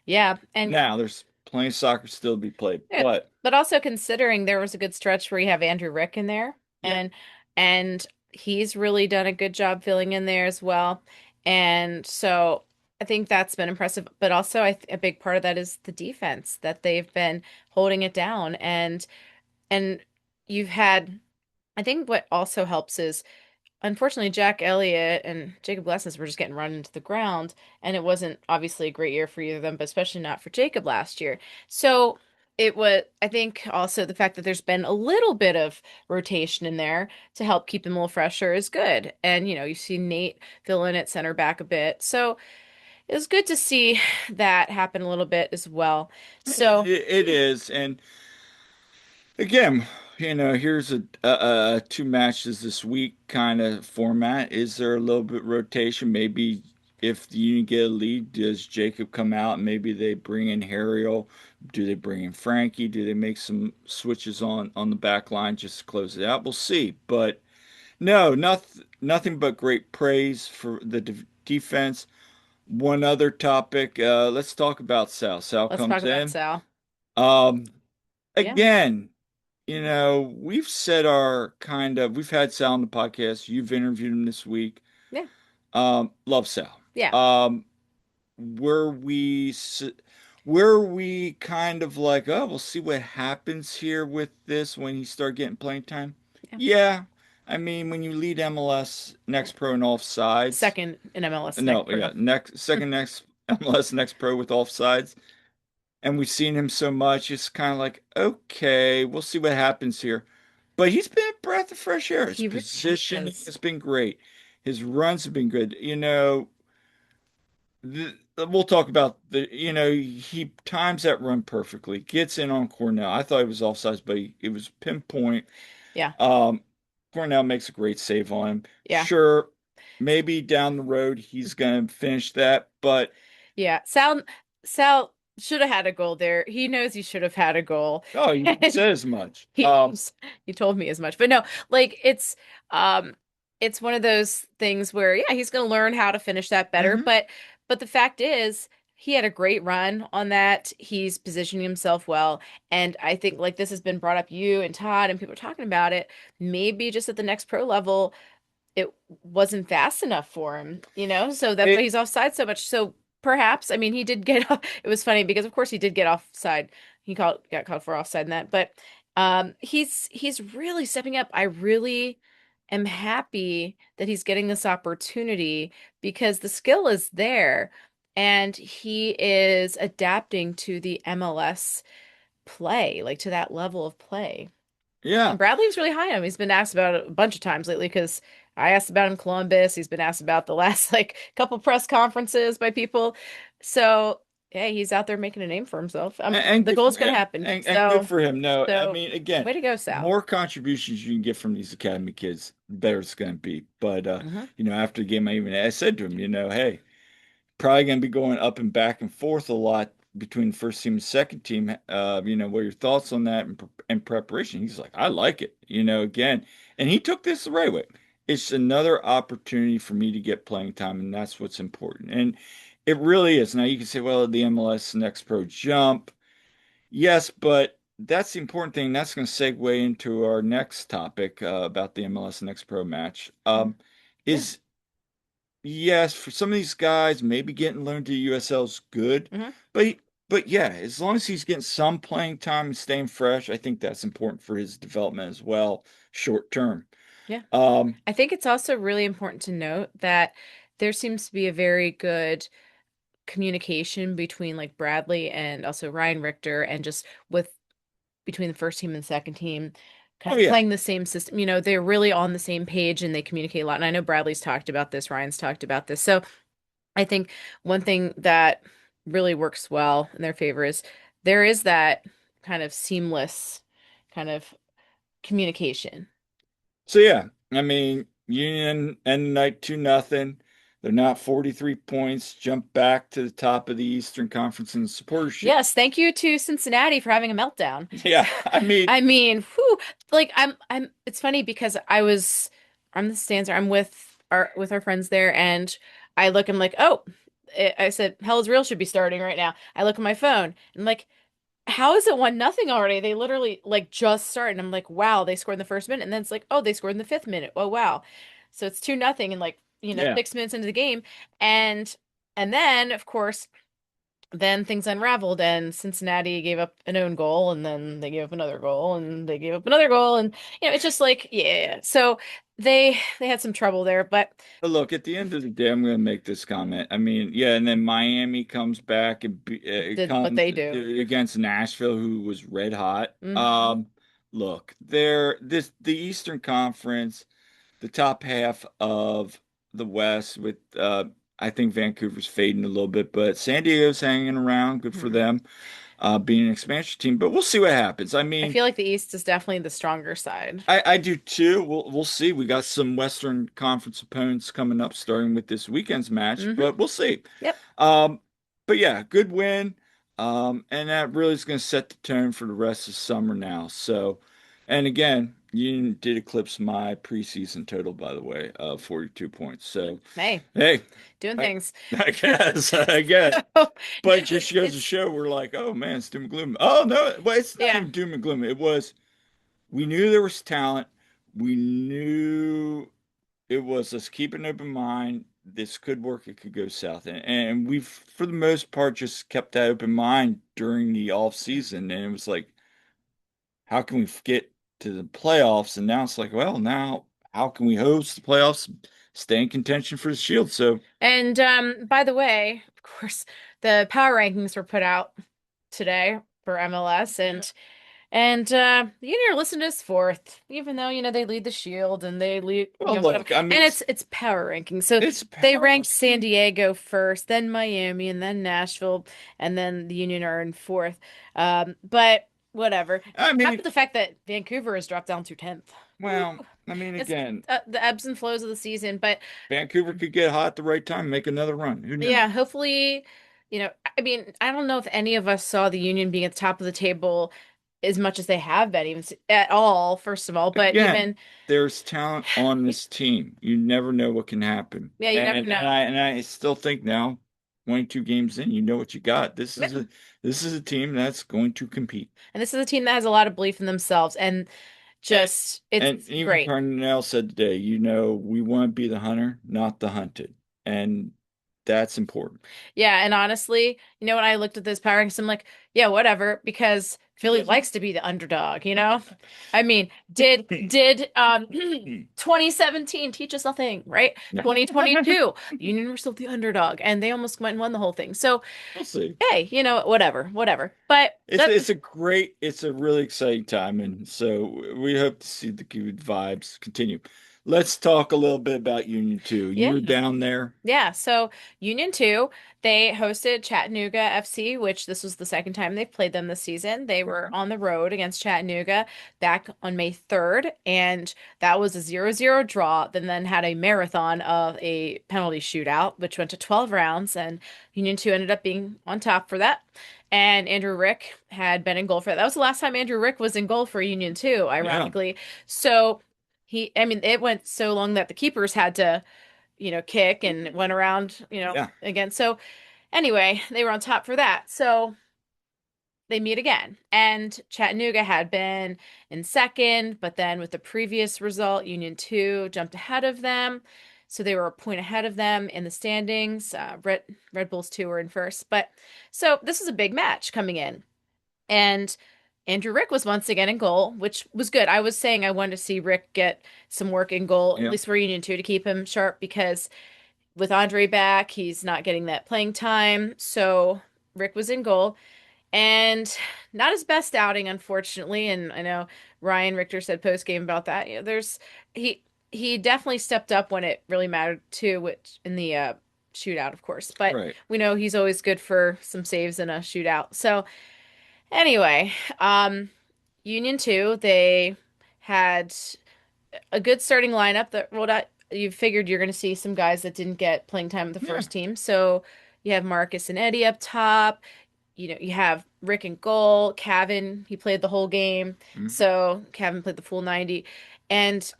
S1: Yeah, and
S2: Now there's plenty of soccer still to be played,
S1: yeah,
S2: but
S1: but also considering there was a good stretch where you have Andrew Rick in there,
S2: yeah,
S1: and he's really done a good job filling in there as well. And so I think that's been impressive. But also, a big part of that is the defense that they've been holding it down, and you've had. I think what also helps is unfortunately, Jack Elliott and Jacob Lessons were just getting run into the ground, and it wasn't obviously a great year for either of them, but especially not for Jacob last year. So it was, I think, also the fact that there's been a little bit of rotation in there to help keep them a little fresher is good. And you see Nate fill in at center back a bit. So it was good to see that happen a little bit as well. So,
S2: It is, and again, here's a two matches this week kind of format. Is there a little bit rotation? Maybe if the Union get a lead, does Jacob come out and maybe they bring in Harriel? Do they bring in Frankie? Do they make some switches on the back line just to close it out? We'll see. But no, nothing but great praise for the defense. One other topic. Let's talk about Sal. Sal
S1: let's talk
S2: comes
S1: about
S2: in.
S1: Sal.
S2: Um,
S1: Yeah.
S2: Again, we've said we've had Sal on the podcast. You've interviewed him this week.
S1: Yeah.
S2: Love Sal.
S1: Yeah.
S2: Um, were we, s- were we kind of like, oh, we'll see what happens here with this when he start getting playing time?
S1: Yeah.
S2: Yeah. I mean, when you lead MLS next pro in offsides,
S1: Second in MLS
S2: no,
S1: next
S2: yeah,
S1: pro.
S2: next MLS next pro with offsides, and we've seen him so much, it's kind of like, okay, we'll see what happens here. But he's been a breath of fresh air. His
S1: He really
S2: positioning
S1: has.
S2: has been great. His runs have been good. We'll talk about he times that run perfectly, gets in on Cornell. I thought it was offsides, but it was pinpoint.
S1: Yeah.
S2: Um, Cornell makes a great save on him.
S1: Yeah.
S2: Sure, maybe down the road he's going to finish that, but
S1: Yeah. Sal should have had a goal there. He knows he should have had a goal.
S2: oh, he
S1: And
S2: said as much.
S1: he told me as much. But no, like um it's one of those things where yeah, he's going to learn how to finish that better,
S2: Mhm.
S1: but the fact is he had a great run on that. He's positioning himself well, and I think like this has been brought up you and Todd and people are talking about it. Maybe just at the next pro level it wasn't fast enough for him, so that's why
S2: It
S1: he's offside so much. So perhaps, I mean, he did get off. It was funny because of course he did get offside. Got called for offside in that, but he's really stepping up. I really am happy that he's getting this opportunity because the skill is there and he is adapting to the MLS play, like to that level of play.
S2: yeah.
S1: And Bradley was really high on him. He's been asked about it a bunch of times lately because I asked about him in Columbus. He's been asked about the last like couple press conferences by people. So yeah, he's out there making a name for himself.
S2: And
S1: The
S2: good for
S1: goal's gonna
S2: him.
S1: happen.
S2: And good
S1: So
S2: for him. No, I
S1: so
S2: mean, again,
S1: way to go, Sal.
S2: more contributions you can get from these academy kids, the better it's going to be. But
S1: Hmm.
S2: after the game, I said to him, hey, probably going to be going up and back and forth a lot between first team and second team. What are your thoughts on that and preparation? He's like, I like it, again. And he took this the right way. It's another opportunity for me to get playing time, and that's what's important. And it really is. Now you can say, well, the MLS Next Pro jump. Yes, but that's the important thing. That's going to segue into our next topic about the MLS Next Pro match.
S1: Yeah.
S2: Is Yes, for some of these guys, maybe getting loaned to USL is good,
S1: Hmm.
S2: but but yeah, as long as he's getting some playing time and staying fresh, I think that's important for his development as well, short term.
S1: Yeah.
S2: Um,
S1: I think it's also really important to note that there seems to be a very good communication between like Bradley and also Ryan Richter and just with between the first team and the second team,
S2: oh
S1: kind of
S2: yeah.
S1: playing the same system. They're really on the same page and they communicate a lot. And I know Bradley's talked about this, Ryan's talked about this. So I think one thing that really works well in their favor is there is that kind of seamless kind of communication.
S2: So yeah, I mean, Union end the night 2-0. They're not 43 points, jump back to the top of the Eastern Conference in the supporter ship.
S1: Yes, thank you to Cincinnati for having a meltdown.
S2: Yeah, I mean,
S1: I mean, whew, like it's funny because I'm the stands I'm with our friends there and I look, I'm like, oh, I said, Hell is Real should be starting right now. I look at my phone and I'm like, how is it 1-0 already? They literally like just started. And I'm like, wow, they scored in the first minute. And then it's like, oh, they scored in the fifth minute. Oh, wow. So it's 2-0 and like,
S2: yeah.
S1: 6 minutes into the game. And and then of course then things unraveled and Cincinnati gave up an own goal and then they gave up another goal and they gave up another goal and it's just like yeah. So they had some trouble there, but
S2: But look, at the end of the day, I'm going to make this comment. I mean, yeah, and then Miami comes back and it
S1: did what
S2: comes
S1: they do.
S2: against Nashville, who was red hot.
S1: Hmm.
S2: Look, the Eastern Conference, the top half of the West with I think Vancouver's fading a little bit, but San Diego's hanging around. Good for
S1: Mhm.
S2: them, being an expansion team. But we'll see what happens. I
S1: I
S2: mean,
S1: feel like the East is definitely the stronger side.
S2: I do too. We'll see. We got some Western Conference opponents coming up, starting with this weekend's match,
S1: Hmm.
S2: but we'll see.
S1: Yep.
S2: Um, but yeah, good win. And that really is going to set the tone for the rest of summer now. So, and again, you did eclipse my preseason total, by the way, of 42 points. So,
S1: Hey,
S2: hey,
S1: doing
S2: I,
S1: things.
S2: I guess, I guess.
S1: So
S2: But it just goes to
S1: it's
S2: show we're like, oh man, it's doom and gloom. Oh no, well, it's not
S1: yeah.
S2: even doom and gloom. It was, we knew there was talent. We knew it was us keep an open mind. This could work, it could go south. And we've, for the most part, just kept that open mind during the off season. And it was like, how can we get to the playoffs? And now it's like, well, now how can we host the playoffs, stay in contention for the Shield? So,
S1: And by the way, of course, the power rankings were put out today for MLS, and Union are listed as fourth, even though they lead the Shield and they lead
S2: well,
S1: whatever.
S2: look, I mean,
S1: And it's power ranking, so
S2: it's
S1: they
S2: power.
S1: ranked San Diego first, then Miami, and then Nashville, and then the Union are in fourth. But whatever.
S2: I
S1: After
S2: mean,
S1: the fact that Vancouver has dropped down to 10th.
S2: well, I mean,
S1: It's
S2: again,
S1: the ebbs and flows of the season, but
S2: Vancouver could get hot at the right time, make another run. Who knows?
S1: yeah, hopefully, I mean, I don't know if any of us saw the Union being at the top of the table as much as they have been, even at all, first of all, but
S2: Again,
S1: even,
S2: there's talent on this team. You never know what can happen.
S1: yeah, you never
S2: And
S1: know.
S2: I still think now, 22 games in, you know what you got.
S1: Yeah.
S2: This is a team that's going to compete.
S1: And this is a team that has a lot of belief in themselves, and
S2: And
S1: just,
S2: and
S1: it's
S2: even
S1: great.
S2: Parnell said today, we want to be the hunter, not the hunted. And that's important.
S1: Yeah, and honestly, when I looked at this power rankings, I'm like, yeah, whatever, because Philly likes to be the underdog. I mean, did 2017 teach us nothing, right?
S2: Yeah.
S1: 2022, Union were still the underdog, and they almost went and won the whole thing. So,
S2: We'll see.
S1: hey, whatever, whatever. But that,
S2: It's a really exciting time, and so we hope to see the good vibes continue. Let's talk a little bit about Union 2. You
S1: yeah.
S2: were down there.
S1: Yeah, so Union 2, they hosted Chattanooga FC, which this was the second time they've played them this season. They were on the road against Chattanooga back on May 3rd, and that was a 0-0 draw, then had a marathon of a penalty shootout, which went to 12 rounds, and Union 2 ended up being on top for that. And Andrew Rick had been in goal for that. That was the last time Andrew Rick was in goal for Union 2,
S2: Yeah,
S1: ironically. So I mean, it went so long that the keepers had to kick and went around,
S2: yeah.
S1: again. So anyway, they were on top for that. So they meet again. And Chattanooga had been in second, but then with the previous result, Union 2 jumped ahead of them. So they were a point ahead of them in the standings. Red Bulls 2 were in first. But so this is a big match coming in. And Andrew Rick was once again in goal, which was good. I was saying I wanted to see Rick get some work in goal, at
S2: Yeah.
S1: least for Union 2, to keep him sharp because with Andre back, he's not getting that playing time. So Rick was in goal and not his best outing, unfortunately. And I know Ryan Richter said post game about that. He he definitely stepped up when it really mattered too, which in the shootout, of course. But
S2: Right.
S1: we know he's always good for some saves in a shootout. So anyway, Union 2, they had a good starting lineup that rolled out. You figured you're going to see some guys that didn't get playing time with the
S2: Yeah.
S1: first team. So you have Marcus and Eddie up top. You have Rick and goal. Cavan, he played the whole game.
S2: Mhm.
S1: So Cavan played the full 90. And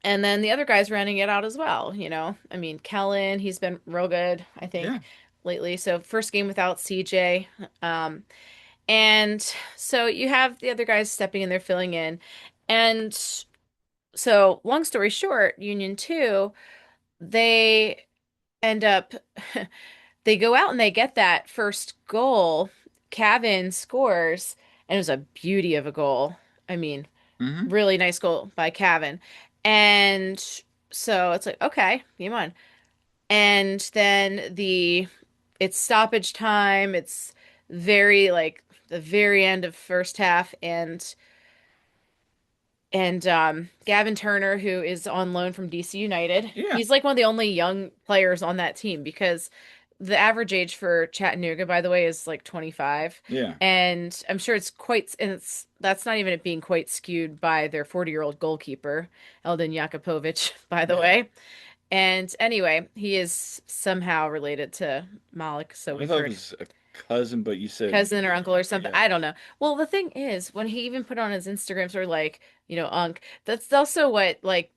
S1: and then the other guys running it out as well. I mean, Kellen, he's been real good, I think,
S2: Yeah.
S1: lately. So first game without CJ. Um, and so you have the other guys stepping in there, filling in. And so, long story short, Union 2, they end up, they go out and they get that first goal. Cavan scores, and it was a beauty of a goal. I mean,
S2: Hmm.
S1: really nice goal by Cavan. And so it's like, okay, game on. And then it's stoppage time. It's very like the very end of first half, and And Gavin Turner, who is on loan from DC United,
S2: Yeah,
S1: he's like one of the only young players on that team because the average age for Chattanooga, by the way, is like 25.
S2: yeah.
S1: And I'm sure it's quite, and it's that's not even it being quite skewed by their 40-year-old goalkeeper, Eldin Jakupovic, by the
S2: Yeah.
S1: way. And anyway, he is somehow related to Malik, so
S2: I
S1: we've
S2: thought it
S1: heard
S2: was a cousin, but you said,
S1: cousin or uncle or something.
S2: yeah.
S1: I don't know. Well, the thing is, when he even put on his Instagram, sort of like, Unc, that's also what like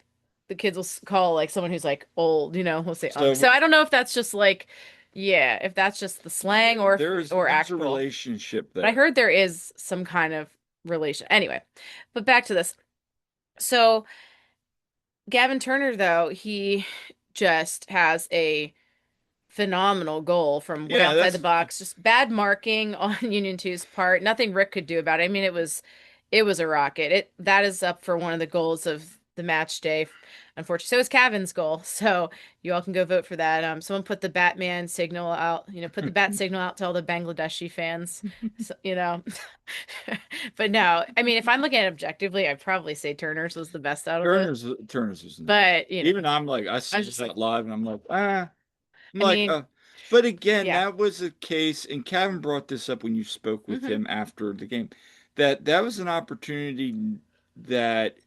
S1: the kids will call like someone who's like old, we'll say Unc.
S2: So
S1: So I don't know if that's just like, yeah, if that's just the slang or or
S2: there's a
S1: actual.
S2: relationship
S1: But I
S2: there.
S1: heard there is some kind of relation. Anyway, but back to this. So Gavin Turner, though, he just has a phenomenal goal from way
S2: Yeah,
S1: outside the
S2: that's
S1: box. Just bad marking on Union Two's part. Nothing Rick could do about it. I mean, it was a rocket. It that is up for one of the goals of the match day. Unfortunately, so is Cavan's goal. So you all can go vote for that. Someone put the Batman signal out. Put the bat signal out to all the Bangladeshi fans. So. But no, I mean, if I'm looking at it objectively, I'd probably say Turner's was the best out of the.
S2: Turner's was nice.
S1: But
S2: Even I'm like, I
S1: I
S2: saw
S1: was just like,
S2: that live and I'm like, ah. I'm
S1: I
S2: like,
S1: mean,
S2: but again,
S1: yeah.
S2: that was a case, and Kevin brought this up when you spoke with
S1: Hmm.
S2: him after the game, that was an opportunity that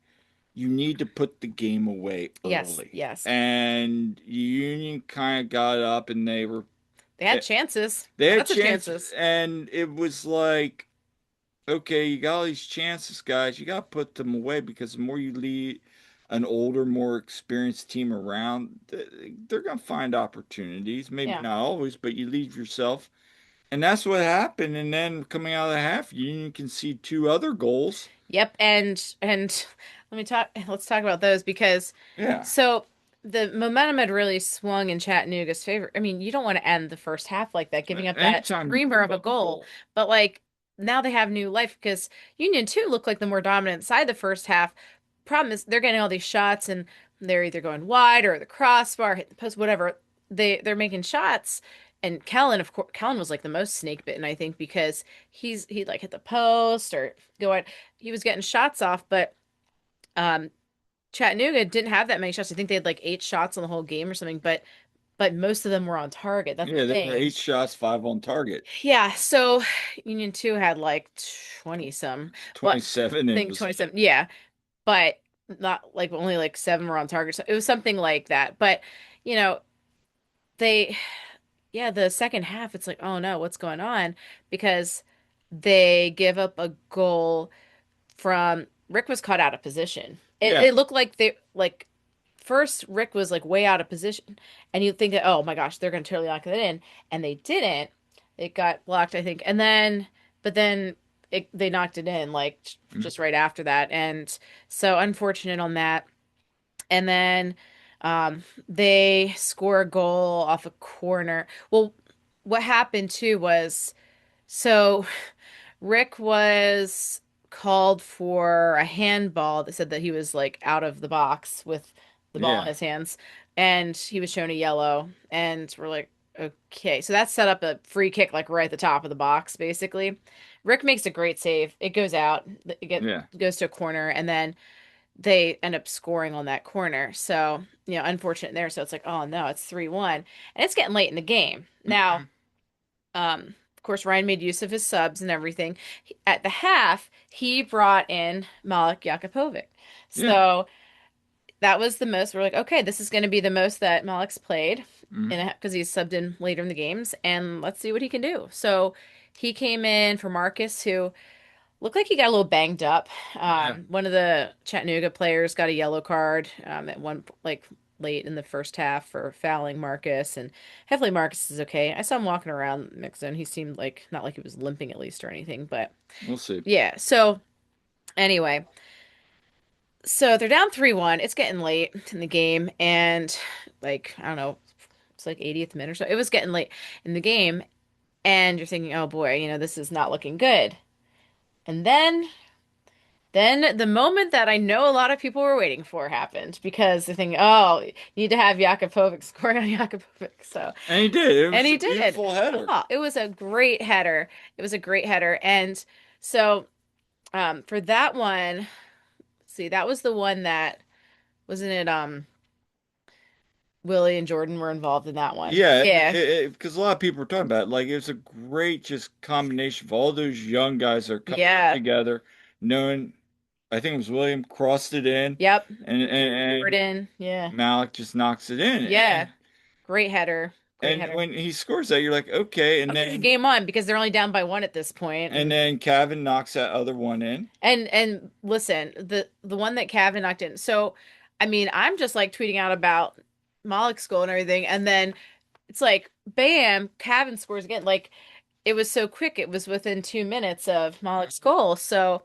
S2: you need to put the game away
S1: Yes,
S2: early.
S1: yes.
S2: And Union kind of got up and
S1: They had
S2: eh,
S1: chances.
S2: they had
S1: Lots of
S2: chances,
S1: chances.
S2: and it was like, okay, you got all these chances, guys. You got to put them away because the more you lead an older, more experienced team around, they're going to find opportunities. Maybe
S1: Yeah.
S2: not always, but you leave yourself. And that's what happened. And then coming out of the half, Union can see two other goals.
S1: Yep. And let's talk about those because
S2: Yeah.
S1: so the momentum had really swung in Chattanooga's favor. I mean, you don't want to end the first half like that, giving up that
S2: Anytime you
S1: screamer
S2: give
S1: of a
S2: up a
S1: goal.
S2: goal.
S1: But like now they have new life because Union 2 looked like the more dominant side the first half. Problem is they're getting all these shots and they're either going wide or the crossbar, hit the post, whatever. They're making shots. And Kellen, of course, Kellen was like the most snake bitten, I think, because he'd like hit the post or go out. He was getting shots off, but um Chattanooga didn't have that many shots. I think they had like 8 shots on the whole game or something, but most of them were on target. That's the
S2: Yeah, they had
S1: thing.
S2: 8 shots, 5 on target.
S1: Yeah, so Union 2 had like 20 some. Well, I
S2: 27, it
S1: think
S2: was
S1: 27. Yeah, but not like only like 7 were on target. So it was something like that. But, you know, they yeah, the second half it's like, "Oh no, what's going on?" Because they give up a goal from Rick was caught out of position. It,
S2: yeah.
S1: it looked like they like first Rick was like way out of position, and you think that oh my gosh they're gonna totally lock it in, and they didn't. It got blocked, I think, and then but then they knocked it in like
S2: Mhm.
S1: just right after that, and so unfortunate on that. And then they score a goal off a corner. Well, what happened too was so Rick was called for a handball that said that he was like out of the box with the ball in
S2: Yeah.
S1: his hands, and he was shown a yellow, and we're like, okay, so that set up a free kick like right at the top of the box, basically. Rick makes a great save. It goes out,
S2: Yeah.
S1: goes to a corner, and then they end up scoring on that corner. So, unfortunate there. So it's like, oh no, it's 3-1. And it's getting late in the game. Now,
S2: Mhm.
S1: of course, Ryan made use of his subs and everything. At the half, he brought in Malik Jakupovic.
S2: Yeah.
S1: So that was the most. We're like, okay, this is going to be the most that Malik's played
S2: Mhm.
S1: in because he's subbed in later in the games, and let's see what he can do. So he came in for Marcus, who looked like he got a little banged up.
S2: Yeah.
S1: One of the Chattanooga players got a yellow card at one like late in the first half for fouling Marcus, and hopefully Marcus is okay. I saw him walking around the mix zone. He seemed like not like he was limping at least or anything, but
S2: We'll see.
S1: yeah. So anyway, so they're down 3-1. It's getting late in the game, and like I don't know, it's like 80th minute or so. It was getting late in the game, and you're thinking, oh boy, this is not looking good. And then the moment that I know a lot of people were waiting for happened because they're thinking, oh, you need to have Jakupovic scoring on Jakupovic. So,
S2: And he did. It
S1: and
S2: was
S1: he
S2: a
S1: did.
S2: beautiful header.
S1: Oh, it was a great header. It was a great header. And so, for that one, See, that was the one that wasn't it Willie and Jordan were involved in that one.
S2: Yeah,
S1: Yeah.
S2: because a lot of people were talking about it. Like, it was a great just combination of all those young guys that are coming
S1: Yeah.
S2: together, knowing, I think it was William crossed it in,
S1: Yep.
S2: and
S1: Jordan. Yeah.
S2: Malik just knocks it in.
S1: Yeah. Great header. Great
S2: And
S1: header.
S2: when he scores that, you're like, okay.
S1: Okay, game on because they're only down by one at this point.
S2: And then Kevin knocks that other one in.
S1: And listen, the one that Cavan knocked in. So, I mean, I'm just like tweeting out about Malik's goal and everything, and then it's like, bam, Cavan scores again. Like it was so quick. It was within 2 minutes of Malik's goal. So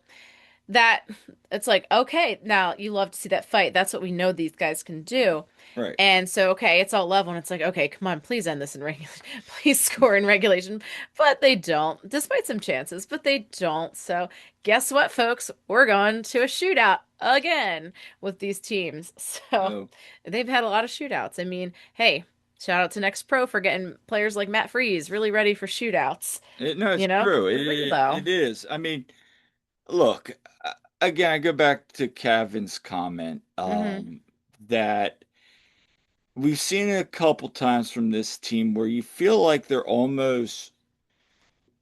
S1: that it's like, okay, now you love to see that fight. That's what we know these guys can do.
S2: Right.
S1: And so, okay, it's all level, and it's like, okay, come on, please end this in regulation. Please score in regulation. But they don't, despite some chances, but they don't. So, guess what, folks? We're going to a shootout again with these teams. So,
S2: Oh,
S1: they've had a lot of shootouts. I mean, hey, shout out to Next Pro for getting players like Matt Freeze really ready for shootouts.
S2: no, it's true.
S1: For real though.
S2: It is. I mean, look, again, I go back to Kevin's comment,
S1: Hmm.
S2: that we've seen it a couple times from this team where you feel like they're almost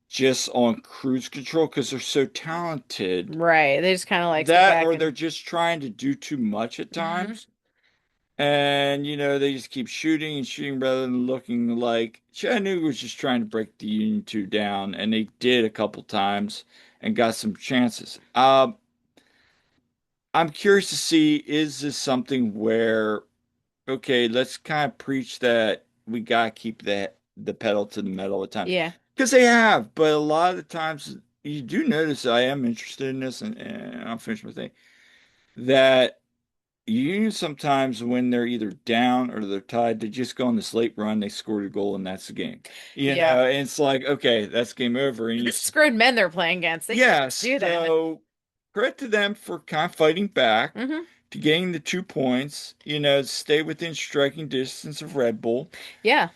S2: just on cruise control because they're so talented,
S1: Right. They just kind of like sit
S2: that
S1: back
S2: or they're
S1: and.
S2: just trying to do too much at
S1: Mhm.
S2: times. And, they just keep shooting and shooting rather than looking like Chattanooga was just trying to break the Union 2 down, and they did a couple times and got some chances. I'm curious to see, is this something where, okay, let's kind of preach that we gotta keep the pedal to the metal at times.
S1: Yeah.
S2: Because they have, but a lot of the times you do notice I am interested in this, and I'll finish my thing, that you sometimes when they're either down or they're tied, they just go on this late run, they scored a goal, and that's the game.
S1: Yeah.
S2: And it's like, okay, that's game over. And
S1: This is grown men they're playing against. They can't
S2: yes,
S1: do that.
S2: so credit to them for kind of fighting back
S1: Hmm.
S2: to getting the 2 points, stay within striking distance of Red Bull.
S1: Yeah.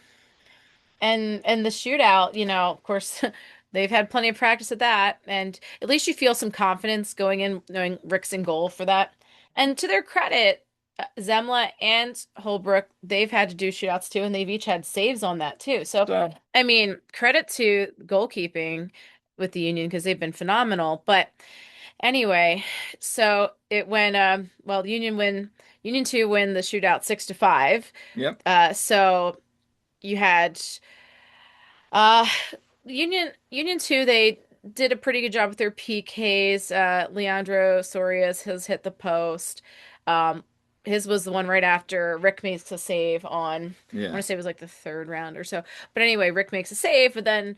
S1: And the shootout, of course, they've had plenty of practice at that, and at least you feel some confidence going in knowing Rick's in goal for that. And to their credit, Zemla and Holbrook, they've had to do shootouts too, and they've each had saves on that too. So,
S2: So,
S1: I mean, credit to goalkeeping with the Union because they've been phenomenal. But anyway, so it went well, Union 2 win the shootout 6-5.
S2: yep,
S1: So you had uh Union 2, they did a pretty good job with their PKs. Leandro Sorias has hit the post. Um his was the one right after Rick makes a save on, I
S2: yeah.
S1: want to say it was like the third round or so. But anyway, Rick makes a save, but then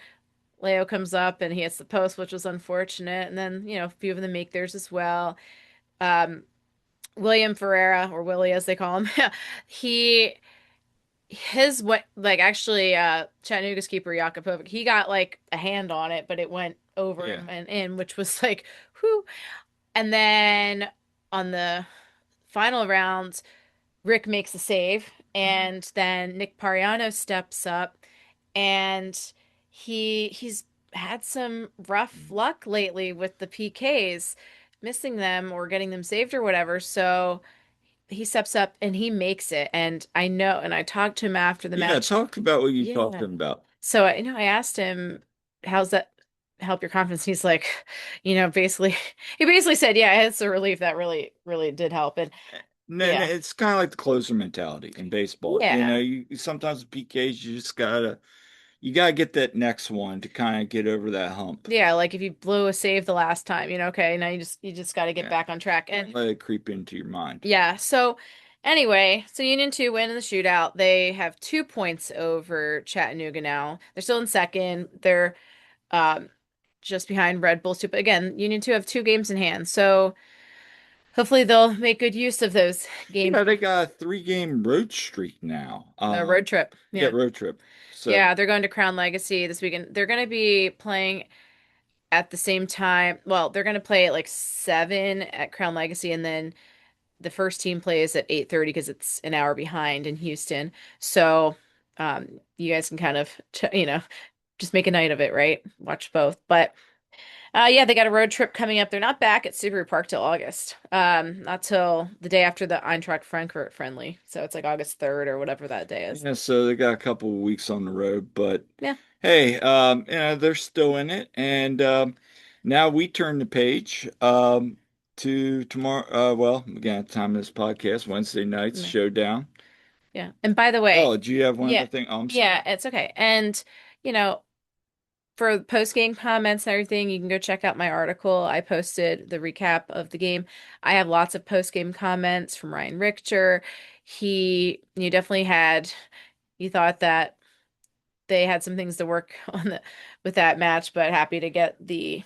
S1: Leo comes up and he hits the post, which was unfortunate. And then, a few of them make theirs as well. Um William Ferreira, or Willie as they call him, he his what like actually Chattanooga's keeper Jakobovic, he got like a hand on it, but it went over
S2: Yeah.
S1: him and in, which was like whew. And then on the final round, Rick makes a save, and then Nick Pariano steps up, and he's had some rough luck lately with the PKs, missing them or getting them saved or whatever. So he steps up and he makes it. And I know, and I talked to him after the
S2: Yeah,
S1: match.
S2: talk about what you talked
S1: Yeah.
S2: about.
S1: So, I asked him, how's that help your confidence? He's like, basically, he basically said, yeah, it's a relief that really, really did help. And
S2: And
S1: yeah,
S2: it's kind of like the closer mentality in baseball.
S1: yeah,
S2: You sometimes with PKs you gotta get that next one to kind of get over that hump.
S1: yeah. Like if you blew a save the last time, okay, now you just got to get
S2: Yeah,
S1: back on track. And
S2: don't let it creep into your mind.
S1: yeah, so anyway, so Union 2 win in the shootout. They have 2 points over Chattanooga now. They're still in second. They're um, just behind Red Bulls too. But again, Union 2 have 2 games in hand. So hopefully they'll make good use of those games.
S2: Yeah, they got a 3-game road streak now.
S1: The road trip.
S2: Yeah,
S1: Yeah.
S2: road trip. So
S1: Yeah, they're going to Crown Legacy this weekend. They're going to be playing at the same time. Well, they're going to play at like 7 at Crown Legacy, and then the first team plays at 8:30 because it's an hour behind in Houston. So, you guys can kind of, just make a night of it, right? Watch both. But Yeah, they got a road trip coming up. They're not back at Subaru Park till August. Not till the day after the Eintracht Frankfurt friendly. So it's like August 3rd or whatever that day is.
S2: Yeah, so they got a couple of weeks on the road, but
S1: Yeah.
S2: hey, they're still in it, and now we turn the page to tomorrow. Well, again, time of this podcast, Wednesday night's
S1: Yeah.
S2: showdown.
S1: Yeah. And by the way,
S2: Oh, do you have one other
S1: yeah.
S2: thing? Oh, I'm sorry.
S1: Yeah, it's okay. And, you know, for post game comments and everything, you can go check out my article. I posted the recap of the game. I have lots of post game comments from Ryan Richter. You definitely he thought that they had some things to work on with that match, but happy to get the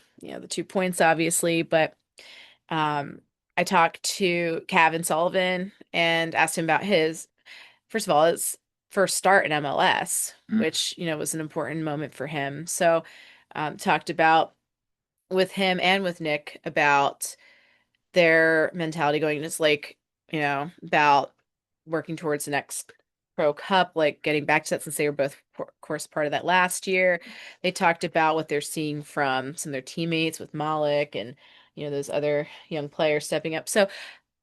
S1: 2 points, obviously. But um, I talked to Kevin Sullivan and asked him about first of all, his first start in MLS,
S2: Mm,
S1: which, was an important moment for him. So, talked about with him and with Nick about their mentality going into this, like, about working towards the next Pro Cup, like getting back to that since they were both, of course, part of that last year. They talked about what they're seeing from some of their teammates with Malik and, those other young players stepping up. So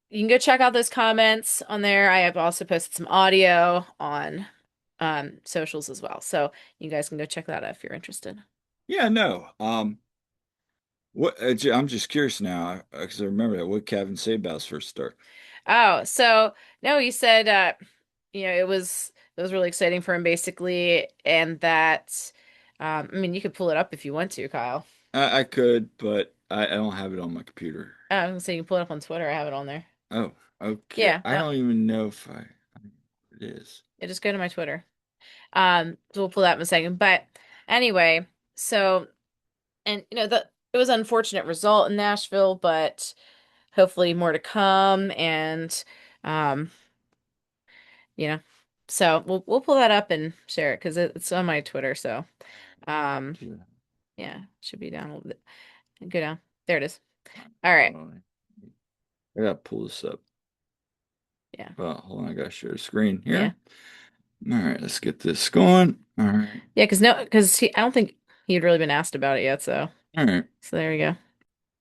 S1: you can go check out those comments on there. I have also posted some audio on socials as well. So you guys can go check that out if you're interested.
S2: yeah, no. I'm just curious now because I remember that. What Kevin say about his first start?
S1: Oh, so no, he said it was really exciting for him basically, and that I mean you could pull it up if you want to, Kyle.
S2: I could, but I don't have it on my computer.
S1: Oh, I was gonna say you can pull it up on Twitter. I have it on there.
S2: Oh, okay.
S1: Yeah,
S2: I
S1: no,
S2: don't even know if it is.
S1: yeah, just go to my Twitter. So we'll pull that in a second. But anyway, so and it was an unfortunate result in Nashville, but hopefully more to come. And um, you know, so we'll pull that up and share it because it's on my Twitter. So um,
S2: Yeah.
S1: yeah, should be down a little bit. Go down. There it is. All right.
S2: Hold on. I gotta pull this up.
S1: Yeah.
S2: Well, hold on, I gotta share the screen
S1: Yeah.
S2: here. All right, let's get this going. All right.
S1: Yeah, because no, because I don't think he had really been asked about it yet.
S2: All right.
S1: So there you go.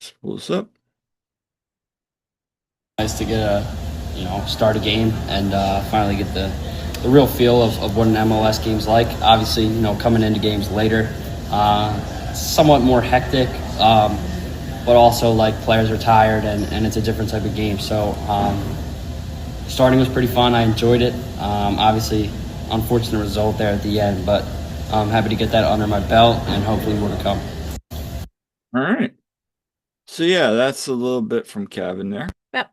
S2: Let's pull this up.
S3: Nice to get start a game and finally get the real feel of what an MLS game's like. Obviously, coming into games later, somewhat more hectic, but also like players are tired and it's a different type of game. So starting was pretty fun. I enjoyed it. Obviously, unfortunate result there at the end, but I'm happy to get that under my belt and hopefully more to come.
S2: All right. So yeah, that's a little bit from Kevin there.
S1: Yep.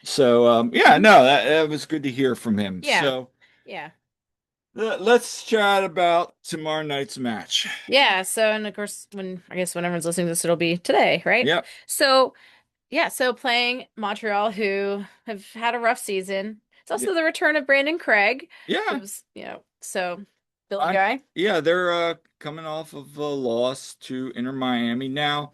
S2: So yeah,
S1: Mhm.
S2: no, that was good to hear from him.
S1: Yeah.
S2: So
S1: Yeah.
S2: let's chat about tomorrow night's match.
S1: Yeah. So, and of course, I guess when everyone's listening to this, it'll be today, right?
S2: Yep.
S1: So, yeah. So playing Montreal, who have had a rough season. It's
S2: Yeah.
S1: also the return of Brandon Craig,
S2: Yeah.
S1: who's, so Billy
S2: I
S1: Guy.
S2: yeah, they're coming off of a loss to Inter Miami. Now,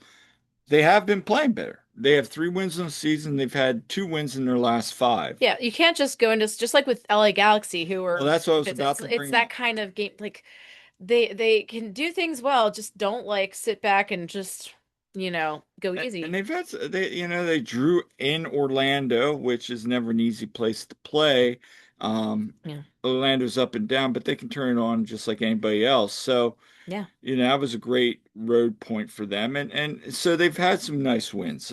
S2: they have been playing better. They have 3 wins in the season. They've had 2 wins in their last five.
S1: Yeah, you can't just go into just like with LA Galaxy, who
S2: Well,
S1: are
S2: that's what I was about to
S1: it's
S2: bring
S1: that
S2: up.
S1: kind of game. Like they can do things well, just don't like sit back and just go
S2: And
S1: easy.
S2: they've had they drew in Orlando, which is never an easy place to play. Um,
S1: Yeah,
S2: Orlando's up and down, but they can turn it on just like anybody else. So,
S1: yeah,
S2: that was a great road point for them, and so they've had some nice wins.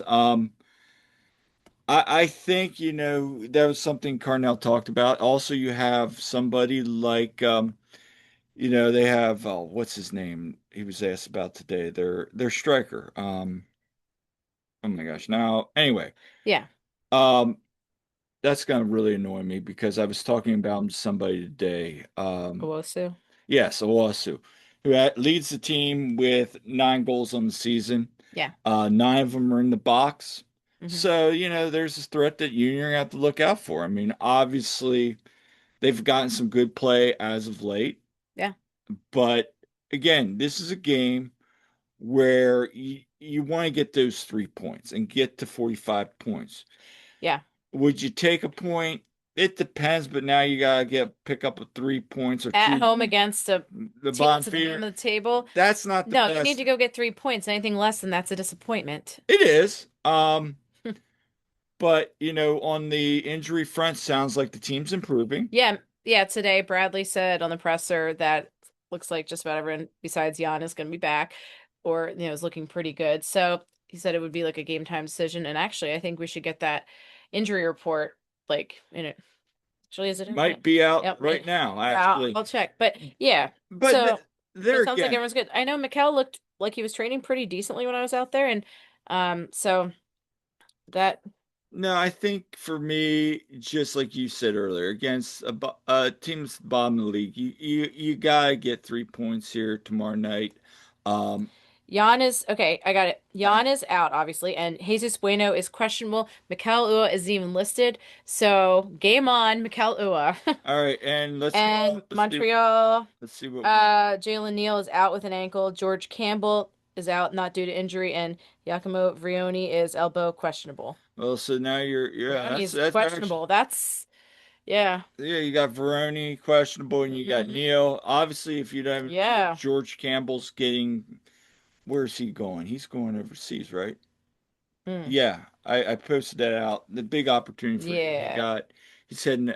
S2: I think that was something Carnell talked about. Also, you have somebody like they have what's his name? He was asked about today. Their striker. Oh my gosh. Now, anyway,
S1: yeah.
S2: um, that's gonna really annoy me because I was talking about him to somebody today.
S1: Owosu.
S2: Yes, Owasu, who leads the team with 9 goals on the season.
S1: Yeah.
S2: 9 of them are in the box.
S1: Hmm.
S2: So, there's this threat that Union are gonna have to look out for. I mean, obviously, they've gotten some good play as of late,
S1: Yeah.
S2: but again, this is a game where you want to get those 3 points and get to 45 points.
S1: Yeah.
S2: Would you take a point? It depends, but now you gotta pick up a 3 points or
S1: At
S2: two.
S1: home against a
S2: The
S1: team
S2: bottom
S1: that's at the bottom
S2: feeder.
S1: of the table.
S2: That's not the
S1: No, you need
S2: best.
S1: to go get 3 points. Anything less than that's a disappointment.
S2: It is. But on the injury front, sounds like the team's improving.
S1: Yeah, yeah. Today, Bradley said on the presser that looks like just about everyone besides Jan is going to be back, or is looking pretty good. So he said it would be like a game time decision. And actually, I think we should get that injury report like in it. Actually, is it in? Yeah.
S2: Might be out
S1: Yep.
S2: right now,
S1: Yeah,
S2: actually.
S1: I'll check. But yeah,
S2: But
S1: so
S2: there
S1: it sounds like
S2: again,
S1: everyone's good. I know Mikkel looked like he was training pretty decently when I was out there, and so that
S2: no, I think for me, just like you said earlier, against a team's bottom of the league, you gotta get 3 points here tomorrow night. Um,
S1: Jan is okay. I got it. Jan is out, obviously, and Jesus Bueno is questionable. Mikel Ua is even listed. So game on, Mikel Ua.
S2: all right, and
S1: And
S2: let's see
S1: Montreal,
S2: let's see what.
S1: Jalen Neal is out with an ankle. George Campbell is out, not due to injury, and Giacomo Vrioni is elbow questionable.
S2: Well, so now yeah,
S1: Vrioni is
S2: that's actually.
S1: questionable. That's yeah.
S2: Yeah, you got Veroni questionable, and you got
S1: Hmm.
S2: Neil. Obviously, if you don't,
S1: Yeah.
S2: George Campbell's getting. Where's he going? He's going overseas, right?
S1: Mm.
S2: Yeah, I posted that out. The big opportunity for him.
S1: Yeah.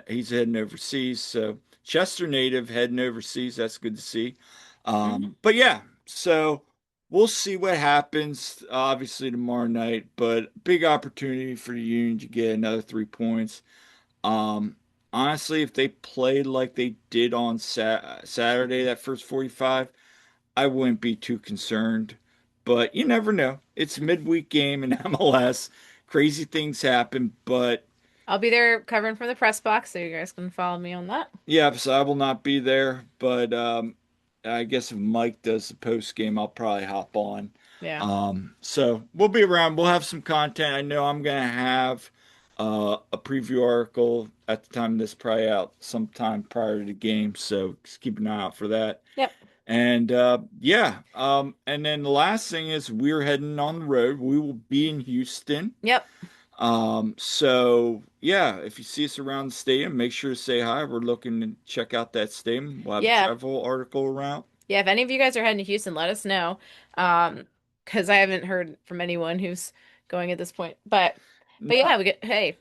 S2: He's heading overseas. So Chester native heading overseas. That's good to see.
S1: Hmm.
S2: But yeah, so we'll see what happens. Obviously tomorrow night, but big opportunity for the Union to get another 3 points. Um, Honestly, if they played like they did on Saturday, that first 45, I wouldn't be too concerned. But you never know. It's a midweek game in MLS. Crazy things happen. But
S1: I'll be there covering from the press box, so you guys can follow me on that.
S2: yeah, so I will not be there. But I guess if Mike does the post game, I'll probably hop on.
S1: Yeah.
S2: So we'll be around. We'll have some content. I know I'm gonna have a preview article at the time this probably out sometime prior to the game. So just keep an eye out for that.
S1: Yep.
S2: And yeah, and then the last thing is we're heading on the road. We will be in Houston.
S1: Yep.
S2: So yeah, if you see us around the stadium, make sure to say hi. We're looking to check out that stadium. We'll have a
S1: Yeah.
S2: travel article around.
S1: Yeah, if any of you guys are heading to Houston, let us know. Because I haven't heard from anyone who's going at this point. But
S2: No,
S1: yeah, we get hey,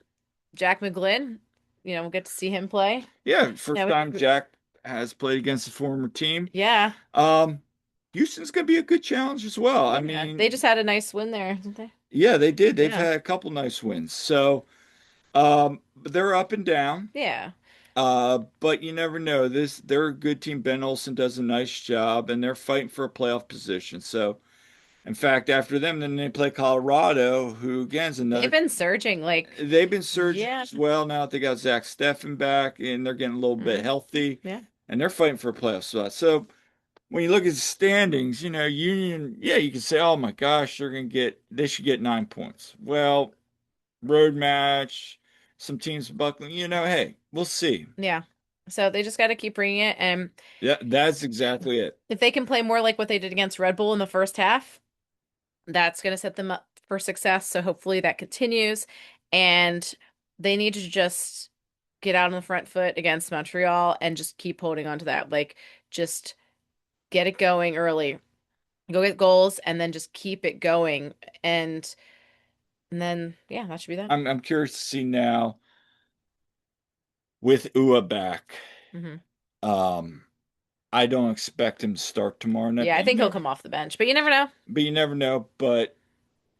S1: Jack McGlynn, we'll get to see him play.
S2: yeah, first
S1: Yeah,
S2: time Jack has played against a former team.
S1: yeah.
S2: Um, Houston's gonna be a good challenge as well. I
S1: Yeah. They
S2: mean,
S1: just had a nice win there, didn't they?
S2: yeah, they did. They've
S1: Yeah.
S2: had a couple nice wins. So, but they're up and down.
S1: Yeah.
S2: But you never know. They're a good team. Ben Olsen does a nice job, and they're fighting for a playoff position. So, in fact, after them, then they play Colorado, who again is
S1: They've
S2: another.
S1: been surging, like,
S2: They've been surging
S1: yeah.
S2: as well now that they got Zach Steffen back, and they're getting a little bit
S1: Mhm.
S2: healthy,
S1: Yeah.
S2: and they're fighting for a playoff spot. So when you look at the standings, Union, yeah, you can say, oh my gosh, they should get 9 points. Well, road match, some teams buckling, hey, we'll see.
S1: Yeah. So they just got to keep bringing it. And
S2: Yeah, that's exactly it.
S1: if they can play more like what they did against Red Bull in the first half, that's going to set them up for success. So hopefully that continues. And they need to just get out on the front foot against Montreal and just keep holding on to that. Like, just get it going early. Go get goals and then just keep it going. And then, yeah, that should be that.
S2: I'm curious to see now with Ua back.
S1: Hmm.
S2: Um, I don't expect him to start tomorrow night,
S1: Yeah, I think he'll come off the bench, but you never know.
S2: but you never know. But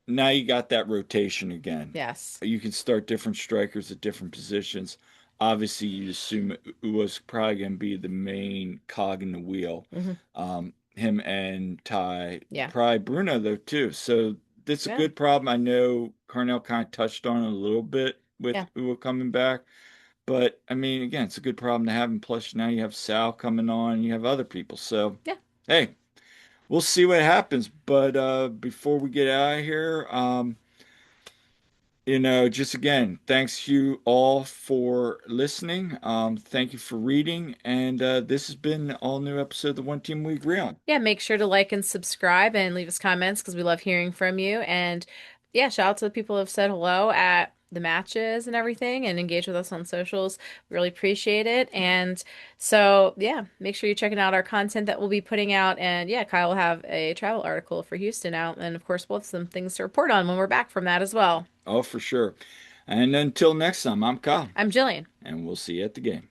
S2: now you got that rotation again.
S1: Yes.
S2: You can start different strikers at different positions. Obviously, you assume Ua's probably going to be the main cog in the wheel.
S1: Hmm.
S2: Him and Ty,
S1: Yeah.
S2: probably Bruno though too. So that's a
S1: Yeah.
S2: good problem. I know Carnell kind of touched on it a little bit with
S1: Yeah.
S2: Ua coming back, but I mean, again, it's a good problem to have. And plus, now you have Sal coming on, you have other people. So
S1: Yeah.
S2: hey, we'll see what happens. But before we get out of here, just again, thanks you all for listening. Thank you for reading. And this has been an all new episode of the One Team We Agree On.
S1: Yeah, make sure to like and subscribe and leave us comments because we love hearing from you. And yeah, shout out to the people who have said hello at the matches and everything and engage with us on socials. We really appreciate it. And so, yeah, make sure you're checking out our content that we'll be putting out. And yeah, Kyle will have a travel article for Houston out. And of course, we'll have some things to report on when we're back from that as well.
S2: Oh, for sure. And until next time, I'm Kyle,
S1: I'm Jillian.
S2: and we'll see you at the game.